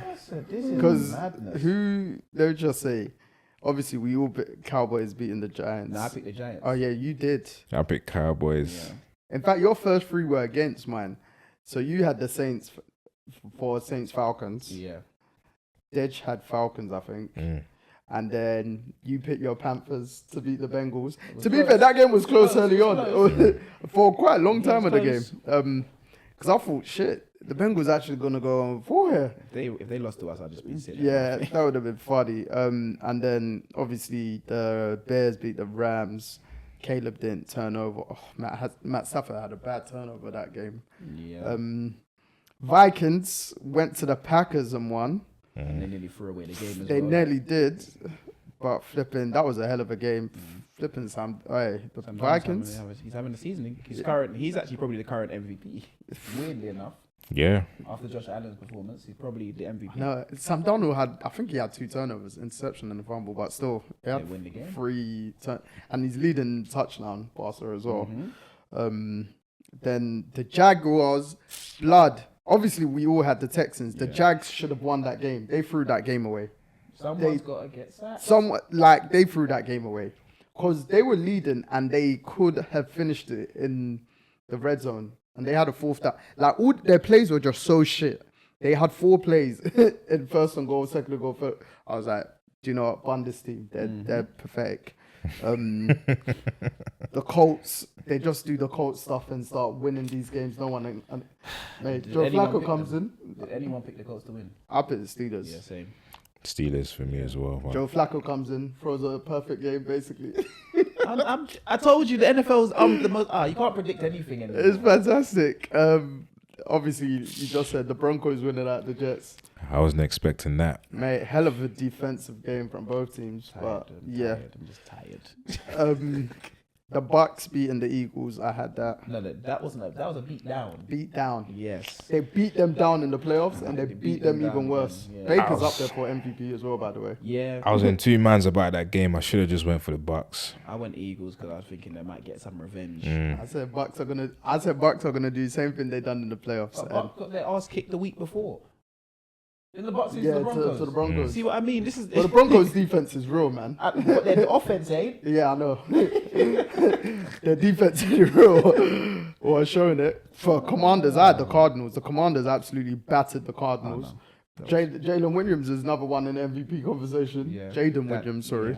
I said, this is madness. They'll just say, obviously, we all Cowboys beating the Giants. No, I picked the Giants. Oh, yeah, you did. I picked Cowboys. Yeah. In fact, your first 3 were against mine. So you had the Saints for Saints Falcons. Yeah. Dej had Falcons, I think. And then you picked your Panthers to beat the Bengals. To be fair, that game was close early on. For quite a long time of the game. Because I thought, shit, the Bengals actually going to go on 4 here. If they lost to us, I'd just be sitting there. Yeah, that would have been funny. And then, obviously, the Bears beat the Rams. Caleb didn't turn over. Oh, Matt Stafford had a bad turnover that game. Yeah. Vikings went to the Packers and won. And they nearly threw away the game as They well. nearly did, but flipping, that was a hell of a game. Flipping Sam, the Vikings. He's having a season. He's actually probably the current MVP. Weirdly enough, Yeah. after Josh Allen's performance, he's probably the MVP. No, Sam Darnold I think he had 2 turnovers, interception and a fumble, but still, he They had win the game. 3 and he's leading touchdown passer as well. Then the Jaguars, blood. Obviously, we all had the Texans. The Jags should have won that game. They threw that game away. Someone's got to get sacked. They threw that game away because they were leading and they could have finished it in the red zone, and they had a 4th down. Like, all their plays were just so shit. They had 4 plays in first and goal, second and goal. Third. I was like, do you know what? Bun this team. They're pathetic. The Colts, they just do the Colts stuff and start winning these games. No one, mate. Joe Flacco comes in. Did anyone pick the Colts to win? I picked the Steelers. Yeah, same. Steelers for me as well. Man. Joe Flacco comes in, throws a perfect game, basically. I told you the NFL's the most. You can't predict anything anymore. It's fantastic. Obviously, you just said the Broncos winning at the Jets. I wasn't expecting that. Mate, hell of a defensive game from both teams. I'm just tired. The Bucks beating the Eagles, I had that. No, that was a beat down. Beat down. Yes. They beat them down in the playoffs, and they beat them even down worse. again, yeah. Baker's up there for MVP as well, by the way. Yeah. I was in 2 minds about that game. I should have just went for the Bucks. I went Eagles because I was thinking they might get some revenge. I said Bucks are gonna do the same thing they done in the playoffs. But Bucks got their ass kicked the week before. In the Bucks lose to Yeah, the Broncos. to the Broncos. See what I mean? This is But the Broncos' defense is real, man. But their offense, eh? Yeah, I know. Their defense is real. Well, showing it. For Commanders, I had the Cardinals. The Commanders absolutely battered the Cardinals. Jalen Williams is another one in the MVP conversation. Yeah. Jaden Williams, sorry.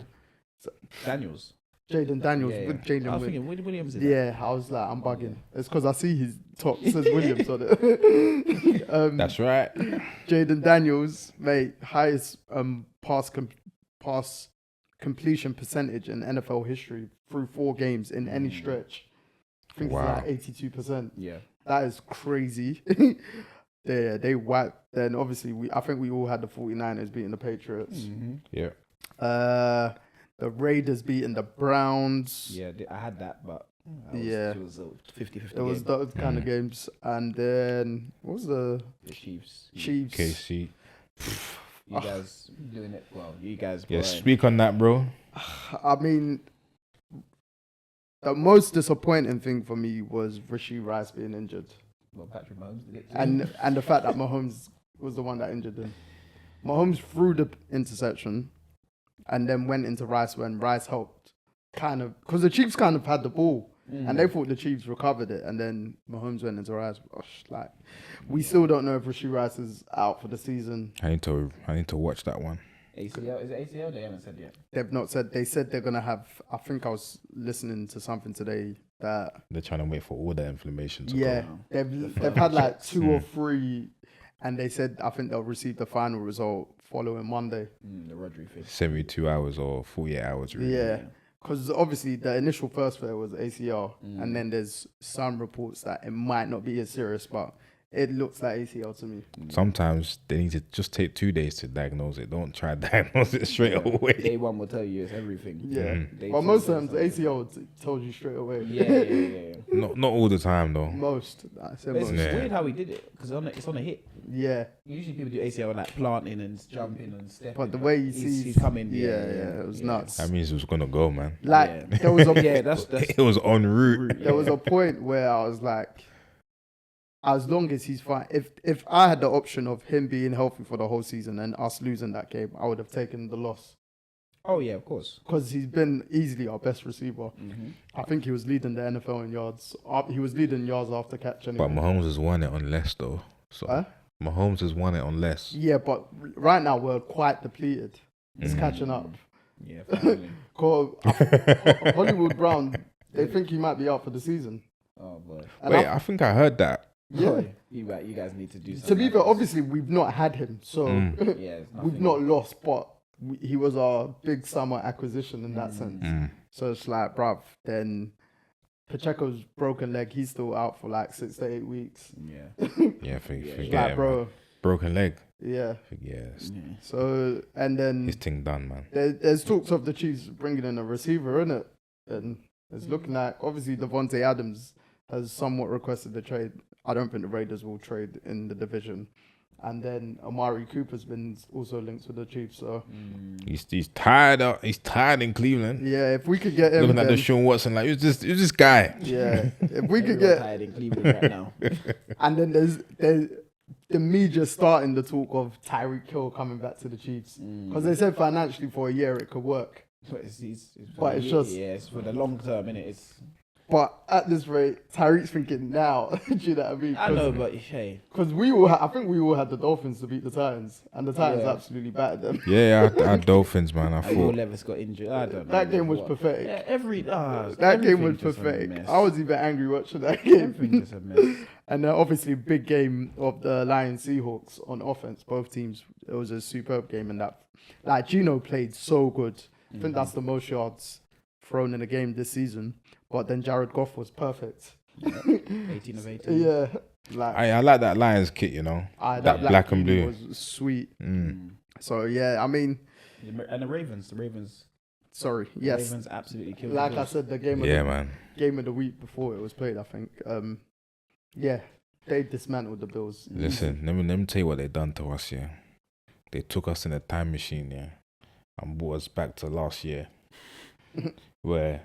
Yeah. Daniels. Jaden Daniels Yeah, with Jalen I was Williams. thinking Williams. Yeah, I was like, I'm bugging. It's because I see his top says Williams on it. That's right. Jaden Daniels, mate, highest pass completion percentage in NFL history through 4 games in any stretch. I think Wow. it's like 82%. Yeah. That is crazy. They wiped. Then obviously I think we all had the 49ers beating the Patriots. Yeah. The Raiders beating the Browns. Yeah, I had that, but Yeah. it was a 50-50 There was game. those kind of games. And then what was the The Chiefs. Chiefs? KC. You guys doing it well. You guys. Yeah, boy. speak on that, bro. I mean, the most disappointing thing for me was Rashee Rice being injured, Well, Patrick Mahomes did it too. and the fact that Mahomes was the one that injured him. Mahomes threw the interception, and then went into Rice when Rice helped, kind of, because the Chiefs kind of had the ball, and they thought the Chiefs recovered it, and then Mahomes went into Rice. Gosh, like, we still don't know if Rashee Rice is out for the season. I need to watch that one. ACL, is it ACL? They haven't said yet. They've not said. They said they're gonna have. I think I was listening to something today that They're trying to wait for all the inflammation to yeah, go. they've had like 2 or 3, and they said I think they'll receive the final result following Monday. The Rodri thing. 72 hours or 48 hours. Really. Yeah, because obviously the initial first player was ACL, and then there's some reports that it might not be as serious, but it looks like ACL to me. Sometimes they need to just take 2 days to diagnose it. Don't try to diagnose it straight away. Day one will tell you it's everything. Yeah, Day but two most will times tell you ACL told you straight away. Yeah. Not all the time though. Most, I said But it's most. Yeah. weird how he did it because it's on a hit. Yeah, Usually people do ACL like planting and jumping and stepping. but the way he sees, he's coming. yeah, it was nuts. That means it was gonna go, man. Like Yeah. there was a Yeah, that's It was en route. there was a point where I was like, as long as he's fine, if I had the option of him being healthy for the whole season and us losing that game, I would have taken the loss Oh yeah, of course. because he's been easily our best receiver. Mm-hmm. I think he was leading the NFL in yards. He was leading yards after catch anyway. But Mahomes has won it on less though. So Huh? Mahomes has won it on less. Yeah, but right now we're quite depleted. It's catching up. Yeah, finally. Hollywood Brown, they think he might be out for the season. Oh boy. And Wait, I think I heard that. yeah. You guys need to do something. To be fair, obviously we've not had him, so Yeah, it's we've nothing. not lost, but he was our big summer acquisition in that sense. So it's like, bruv, then Pacheco's broken leg. He's still out for like 6 to 8 weeks. Yeah. Yeah, forget Like, it, bro. man. Broken leg. Yeah. Yes. So, and then His thing done, man. there's talks of the Chiefs bringing in a receiver, innit? And it's looking like, obviously, Devontae Adams has somewhat requested the trade. I don't think the Raiders will trade in the division. And then Amari Cooper's been also linked with the Chiefs. So He's tired. He's tired in Cleveland. yeah, if we could get him, Looking at the then, Sean Watson, like who's this guy? yeah, if we could Everyone get, tired in Cleveland right now. and then there's the media starting the talk of Tyreek Hill coming back to the Chiefs because they said financially for a year it could work. But it's just it's for the long term, innit? It's But at this rate, Tyreek's thinking now. Do you know what I mean? I know, but hey, Because I think we all had the Dolphins to beat the Titans, and the Titans absolutely battered them. Yeah, our Dolphins, man. I Will thought Levis got injured. I don't know. That game was pathetic. Yeah, That game was pathetic. I was even angry watching that game. Everything just a mess. And obviously, big game of the Lions Seahawks on offense. Both teams, it was a superb game, and that, like, Gino played so good. I think that's the most yards thrown in a game this season. But then Jared Goff was perfect. 18 of 18. Yeah. Like, I like that Lions kit, you know. That black and blue was sweet. So yeah, I mean, And the Ravens. sorry, The yes. Ravens absolutely killed. Like the I said, the game of the week before it was played, I think. Yeah, they dismantled the Bills. Listen, let me tell you what they done to us, yeah. They took us in a time machine, yeah, and brought us back to last year, where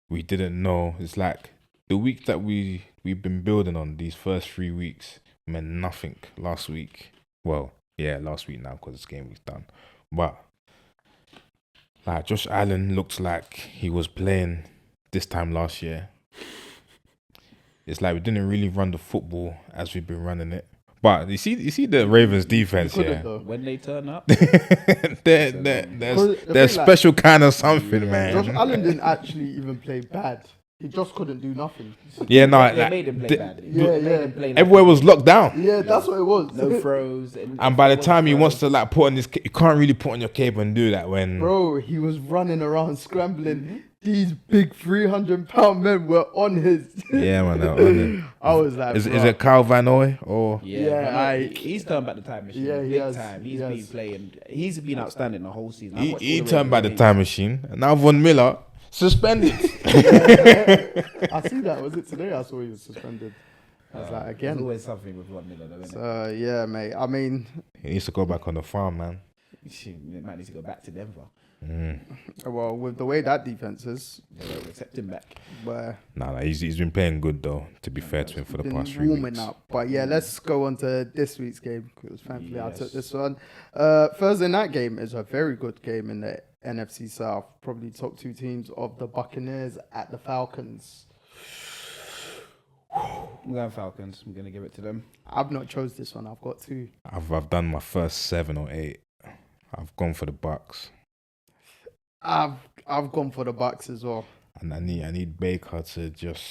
we didn't know. It's like the week that we've been building on, these first 3 weeks meant nothing last week. Well, yeah, last week now because this game week's done. But like Josh Allen looked like he was playing this time last year. It's like we didn't really run the football as we've been running it. But you see the Ravens defense, yeah. When they turn up, they're special kind of something, man. Josh Allen didn't actually even play bad. He just couldn't do nothing. Yeah, no, they made him play bad. Yeah. Everywhere was locked down. Yeah, that's what it was. No throws. And by the time he wants to like put on his, you can't really put on your cape and do that when. Bro, he was running around scrambling. These big 300-pound men were on his. Yeah, man. I was like, is it Kyle Van Noy or? He's turned back the time machine. Yeah, he big has. time. He's been playing. He's been outstanding the whole season. He turned back the time machine, and now Von Miller suspended. I see that. Was it today? I saw he was suspended. I was like, again. There's always something with Von Miller, though, isn't So yeah, mate. I mean, he needs to go back on the farm, man. They might need to go back to Denver. well, with the way that defense is, They'll accept him back. where Nah, he's been playing good though. To be fair to him for the been past 3 warming weeks. up. But yeah, let's go on to this week's game because thankfully I took this one. Thursday night game is a very good game in the NFC South. Probably top two teams of the Buccaneers at the Falcons. I'm going Falcons. I'm going to give it to them. I've not chose this one. I've got two. I've done my first 7 or 8. I've gone for the Bucks, I've gone for the Bucks as well. and I need Baker to just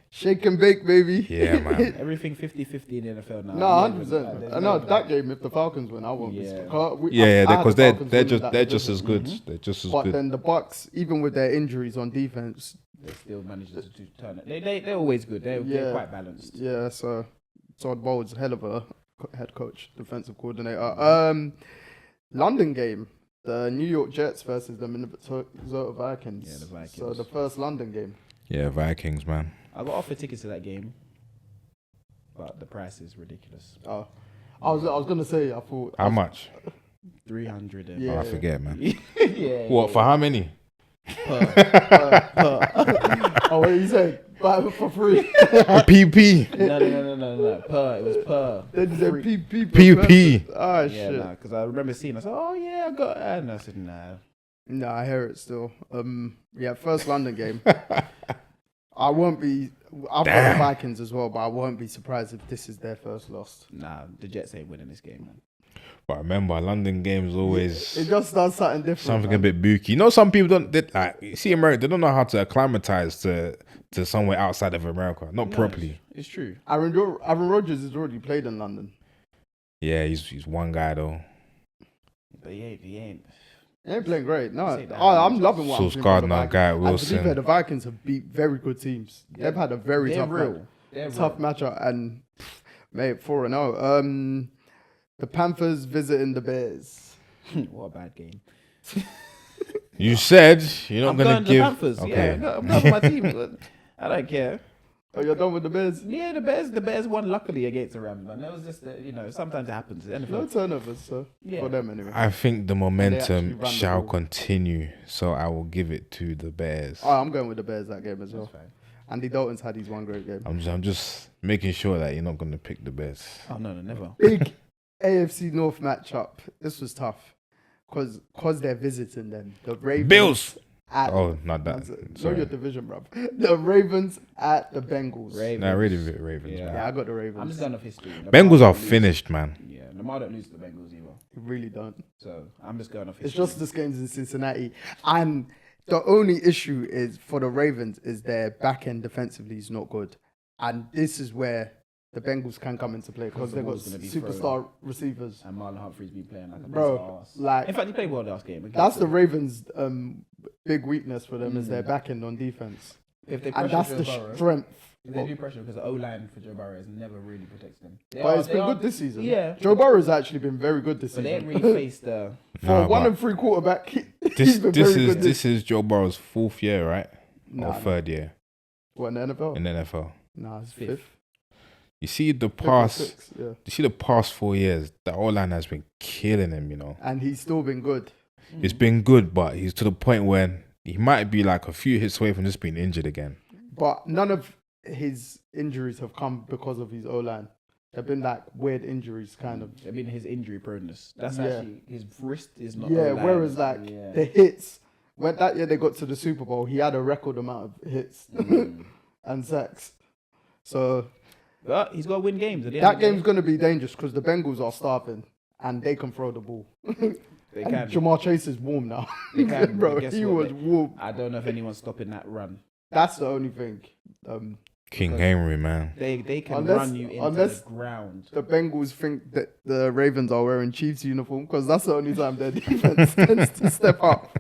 Shake and bake, baby. yeah, man. Everything 50-50 in the NFL now. No, 100%. No, that game, if the Falcons win, I won't be surprised. Because they're just as good. They're just as But good. then the Bucks, even with their injuries on defense, They still manage to turn it. They're always good. They're quite balanced. yeah. So Todd Bowles, hell of a head coach, defensive coordinator. London game, the New York Jets versus the Minnesota Vikings. Yeah, the Vikings. So the first London game. Yeah, Vikings, man. I got offered tickets to that game, but the price is ridiculous. I was gonna say, I thought How much? 300. Yeah. Oh, I forget, man. Yeah. What for? How many? Oh, what you said? Buy it for free. PP. No. Per. It was per. They just said PP. PP. Oh Yeah, shit. because I remember seeing. I said, "Oh yeah, I got." And I said, "Nah." No, I hear it still. Yeah, first London game. I won't be. I've got the Vikings as well, but I won't be surprised if this is their first loss. Nah, the Jets ain't winning this game, man. But remember, London games always It just does something different. something man. a bit booky. You know, some people don't. You see, America, they don't know how to acclimatize to somewhere outside of America. Not properly. It's true. Aaron Rodgers has already played in London. Yeah, he's one guy though. But he ain't. They ain't playing great. No, Say that. I'm loving what I'm Sauce seeing from the Gardner, Vikings. Garrett And to be Wilson. fair, the Vikings have beat very good teams. They've had a very They're tough real. They're tough real. matchup, and mate, 4-0. The Panthers visiting the Bears. What a bad game. You said you're not I'm gonna going to give. the Panthers. Okay. Yeah, I'm going for my team. I don't care. Oh, you're done with the Bears? Yeah, the Bears won luckily against the Rams, man. That was just, sometimes it happens. NFL. No turnovers, so Yeah. for them anyway. I think the actually momentum ran the shall ball. continue, so I will give it to the Bears. Oh, I'm going with the Bears that game as well. That's fine. Andy Dalton's had his one great game. I'm just making sure that you're not gonna pick the Bears. Oh, no, never. Big AFC North matchup. This was tough because they're visiting them. The Ravens. Bills. At, Oh, not that. Know Sorry. your division, bruv. The Ravens at the Bengals. Ravens. Nah, Ravens. Yeah. Man. Yeah, I got the Ravens. I'm just going off history. Lamar Bengals don't are lose. finished, man. Yeah, Lamar don't lose to the Bengals either. You really don't. So I'm just going off It's history. just this game's in Cincinnati. And the only issue is for the Ravens is their back end defensively is not good. And this is where the Bengals can come into play because the they've got ball's gonna be superstar receivers. And Marlon Humphrey's been playing like a Bro, ass. like In fact, he played well last game. that's the Ravens' big weakness for them is Mm. their back end on defense. If they And pressure that's Joe the Burrow, strength. if they do pressure because the O-line for Joe Burrow has never really protected him. But it's been good this season. Yeah. Joe Burrow's actually been very good this But they season. ain't really faced the... For Nah, a 1 but and 3 quarterback, this he's been this very is good this is Joe Burrow's 4th year, right? Nah, Or nah. 3rd year What, in the NFL? in the NFL. Nah, it's Fifth. fifth. You see the Fifth or past. sixth, yeah. You see the past 4 years. The O-line has been killing him. You know, And he's still been good. it's been good, but he's to the point when he might be like a few hits away from just being injured again. But none of his injuries have come because of his O-line. They've been like weird injuries, kind of. I mean, his injury proneness. That's Yeah. actually... His wrist is not... Yeah, O-line. whereas like Yeah. the hits, when that year they got to the Super Bowl, he had a record amount of hits and sacks. So But he's got to win games. At the end that of the game's going to be dangerous because the Bengals are starving and they can throw the ball. They And can. Jamar Chase is warm now. They can, Bro, but guess he what? was warm. I don't know if anyone's stopping that run. That's the only thing. King Okay. Henry, man. They can Unless- run you into unless- the ground. The Bengals think that the Ravens are wearing Chiefs uniform because that's the only time their defense tends to step up.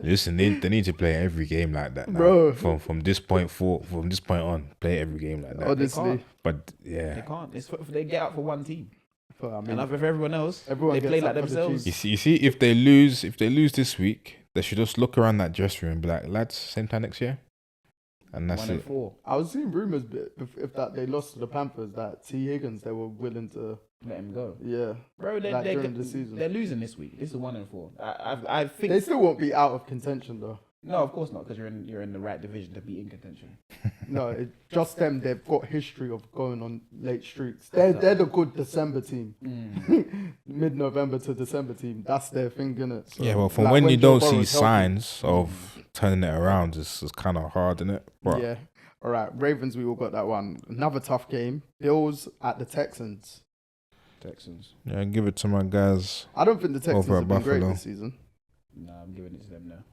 Listen, they need to play every game like that, now. Bro. From this point on, play every game like that. Honestly, can't. But They yeah, can't. They get out for one team. but I mean, And for everyone else, everyone they gets play up like for the themselves. Chiefs. you see, if they lose this week, they should just look around that dressing room and be like, lads, same time next year, and that's 1-4. I was seeing rumors if that they lost to the Panthers that T Higgins they were willing to Let him go, yeah bro. like during the season. They're losing this week. This is 1-4. I think They still won't be out of contention though. no, of course not, because you're in the right division to be in contention. No, it's just them. They've got history of going on late streaks. They're the good December team. Mid-November to December team. That's their thing, innit? So, yeah. Well, from like, when you Joe don't see Burrow's healthy- signs of turning it around, it's kind of hard, isn't it? But Yeah. All right, Ravens. We all got that one. Another tough game. Bills at the Texans. Texans. yeah, give it to my guys. I don't think the Texans Over at have been great Buffalo. this season. No, I'm giving it to them now.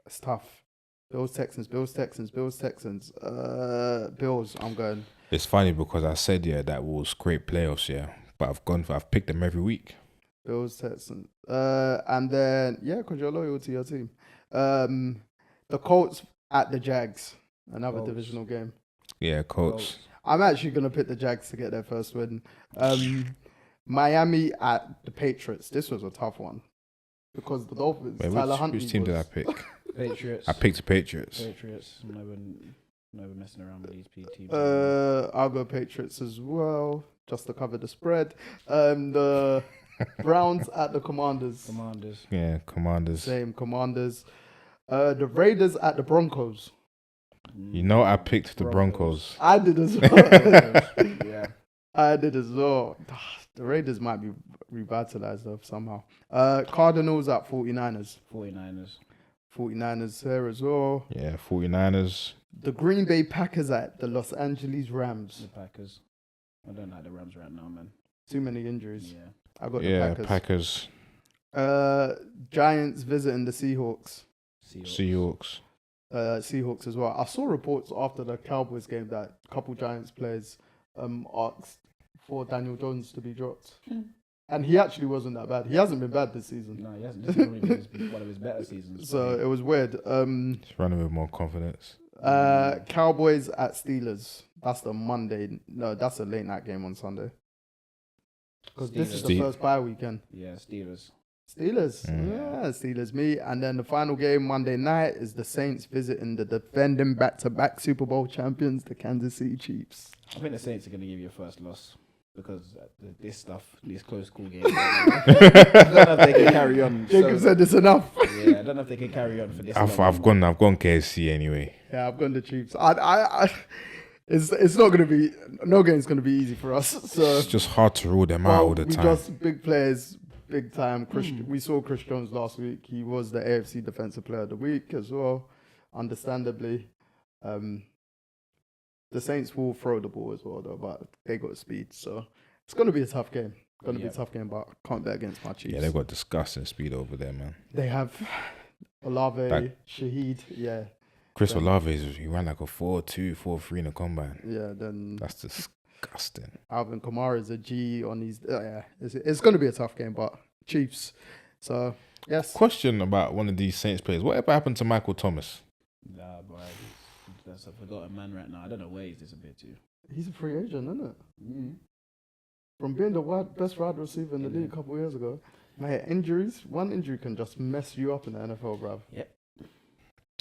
It's tough. Bills, Texans, Bills, Texans, Bills, Texans. Bills, I'm going. It's funny because I said that we'll scrape playoffs, but I've picked them every week. Bills, Texans. And then, yeah, because you're loyal to your team. The Colts at the Jags. Another Colts. divisional game. Yeah, Colts. I'm actually going to pick the Jags to get their first win. Miami at the Patriots. This was a tough one. Because the Dolphins, Wait, Tyler Huntley which team did I was- pick? Patriots. I picked the Patriots. Patriots. I'm never messing around with these teams. I'll go Patriots as well, just to cover the spread. The Browns at the Commanders. Commanders. Yeah, Commanders. Same Commanders. The Raiders at the Broncos. You know, I picked the Broncos. I did as well. Yeah. I did as well. The Raiders might be revitalized though somehow. Cardinals at 49ers. 49ers. 49ers there as well. Yeah, 49ers. The Green Bay Packers at the Los Angeles The Rams. Packers. I don't like the Rams right now, man. Too many injuries. Yeah. I got Yeah, the Packers. Giants visiting the Seahawks. Seahawks. Seahawks as well. I saw reports after the Cowboys game that a couple Giants players asked for Daniel Jones to be dropped. And he actually wasn't that bad. He hasn't been bad this season. No, he hasn't. This is probably one of his better seasons. So it was weird. Just running with more confidence. Cowboys at Steelers. That's the Monday. No, that's a late night game on Sunday. Because this is the first bye weekend. Yeah, Steelers. Yeah, Steelers me. And then the final game Monday night is the Saints visiting the defending back-to-back Super Bowl champions, the Kansas City Chiefs. I think the Saints are going to give you a first loss because this stuff, these close call games. I don't know if they can carry on. Jacob said it's enough. Yeah, I don't know if they can carry on for this. I've gone KFC anyway. Yeah, I've gone the Chiefs. It's not going to be, no game's going to be easy for us. So it's just hard to rule them out all the time. Just big players, big time. We saw Chris Jones last week. He was the AFC Defensive Player of the Week as well, understandably. The Saints will throw the ball as well, though, but they got speed. So it's going to be a tough game. Be a tough game, but can't bet against my Chiefs. Yeah, they've got disgusting speed over there, man. They have Olave, Shaheed, yeah. Chris Olave, he ran like a 4.2, 4.3 in the combine. Yeah, then that's disgusting. Alvin Kamara is a G on his. Yeah, it's going to be a tough game, but Chiefs. So yes. Question about one of these Saints players: whatever happened to Michael Thomas? Nah, boy, that's a forgotten man right now. I don't know where he's disappeared to. He's a free agent, isn't it? Mm-hmm. From being the best wide receiver in the league a couple of years ago, man, injuries. One injury can just mess you up in the NFL, bruv. Yep.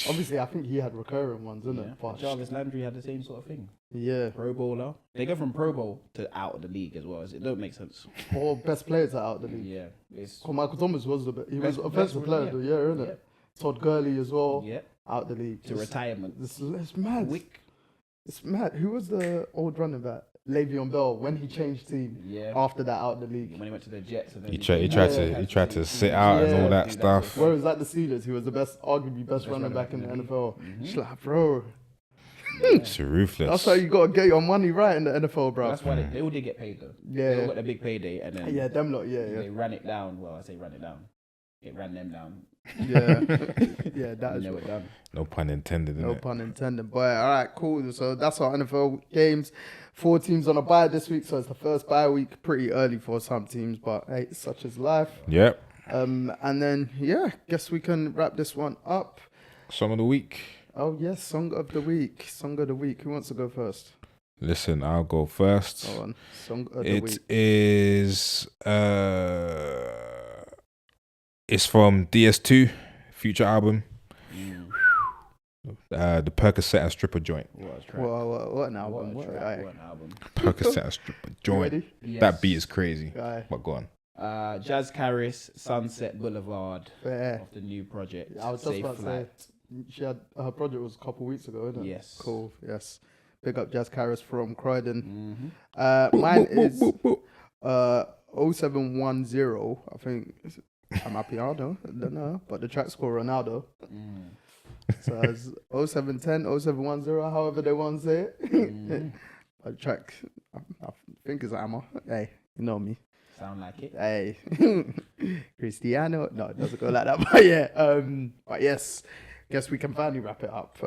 Obviously, I think he had recurring ones, isn't it? But Jarvis Landry had the same sort of thing. Yeah. Pro Bowler. They go from Pro Bowl to out of the league as well. It don't make sense. Or best players are out of the league. Yeah. Michael Thomas was he was offensive player of the year, isn't it? Todd Gurley as well. Yeah. Out the league. To retirement. It's mad. It's mad. Who was the old running back? Le'Veon Bell, when he changed team after that out of the league. When he went to the Jets. And then he tried to sit out and all that stuff. Whereas at the Steelers, he was the arguably best running back in the NFL. It's like, bro. It's ruthless. That's how you got to get your money right in the NFL, bro. That's why they all did get paid, though. Yeah. They all got a big payday. And then them lot, they ran it down. Well, I say ran it down. It ran them down. Yeah. Yeah, that is done. No pun intended. No pun intended. But all right, cool. So that's our NFL games. 4 teams on a bye this week, so it's the first bye week. Pretty early for some teams, but hey, such is life. Yep. And then guess we can wrap this one up. Song of the week. Oh yes, song of the week. Song of the week. Who wants to go first? Listen, I'll go first. Go on. Song of the week. It is. It's from DS2, future album. The Percocet and Stripper Joint. What an album. What an album. Percocet and Stripper Joint. Yes. That beat is crazy. But go on. Jazz Caris, Sunset Boulevard. Fair. Of the new project. I was just about to say, her project was a couple of weeks ago, isn't it? Yes. Cool, yes. Big up Jazz Caris from Croydon. Mine is 0710, I think. I'm happy, I don't know, but the track's called Ronaldo. So it's 0710, 0710, however they want to say it. The track, I think it's Amma. Hey, you know me. Sound like it. Hey, Cristiano. No, it doesn't go like that. But yeah, but yes, guess we can finally wrap it up.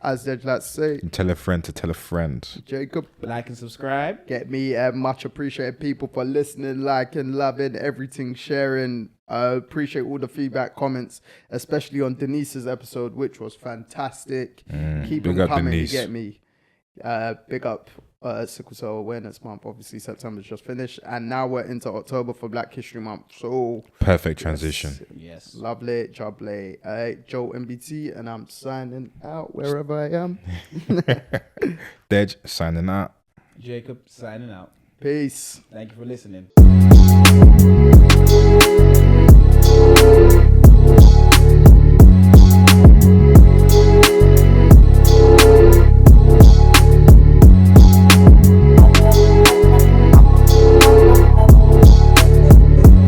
As they'd like to say, tell a friend to tell a friend. Jacob, like and subscribe. Get me much appreciated people for listening, liking, loving everything, sharing. Appreciate all the feedback, comments, especially on Denise's episode, which was fantastic. Keep them coming. Denise. You get me. Big up Sickle Cell Awareness Month. Obviously, September's just finished, and now we're into October for Black History Month. So perfect transition. Yes. Lovely, jubbly. Joe MBT, and I'm signing out wherever I am. Dej signing out. Jacob signing out. Peace. Thank you for listening.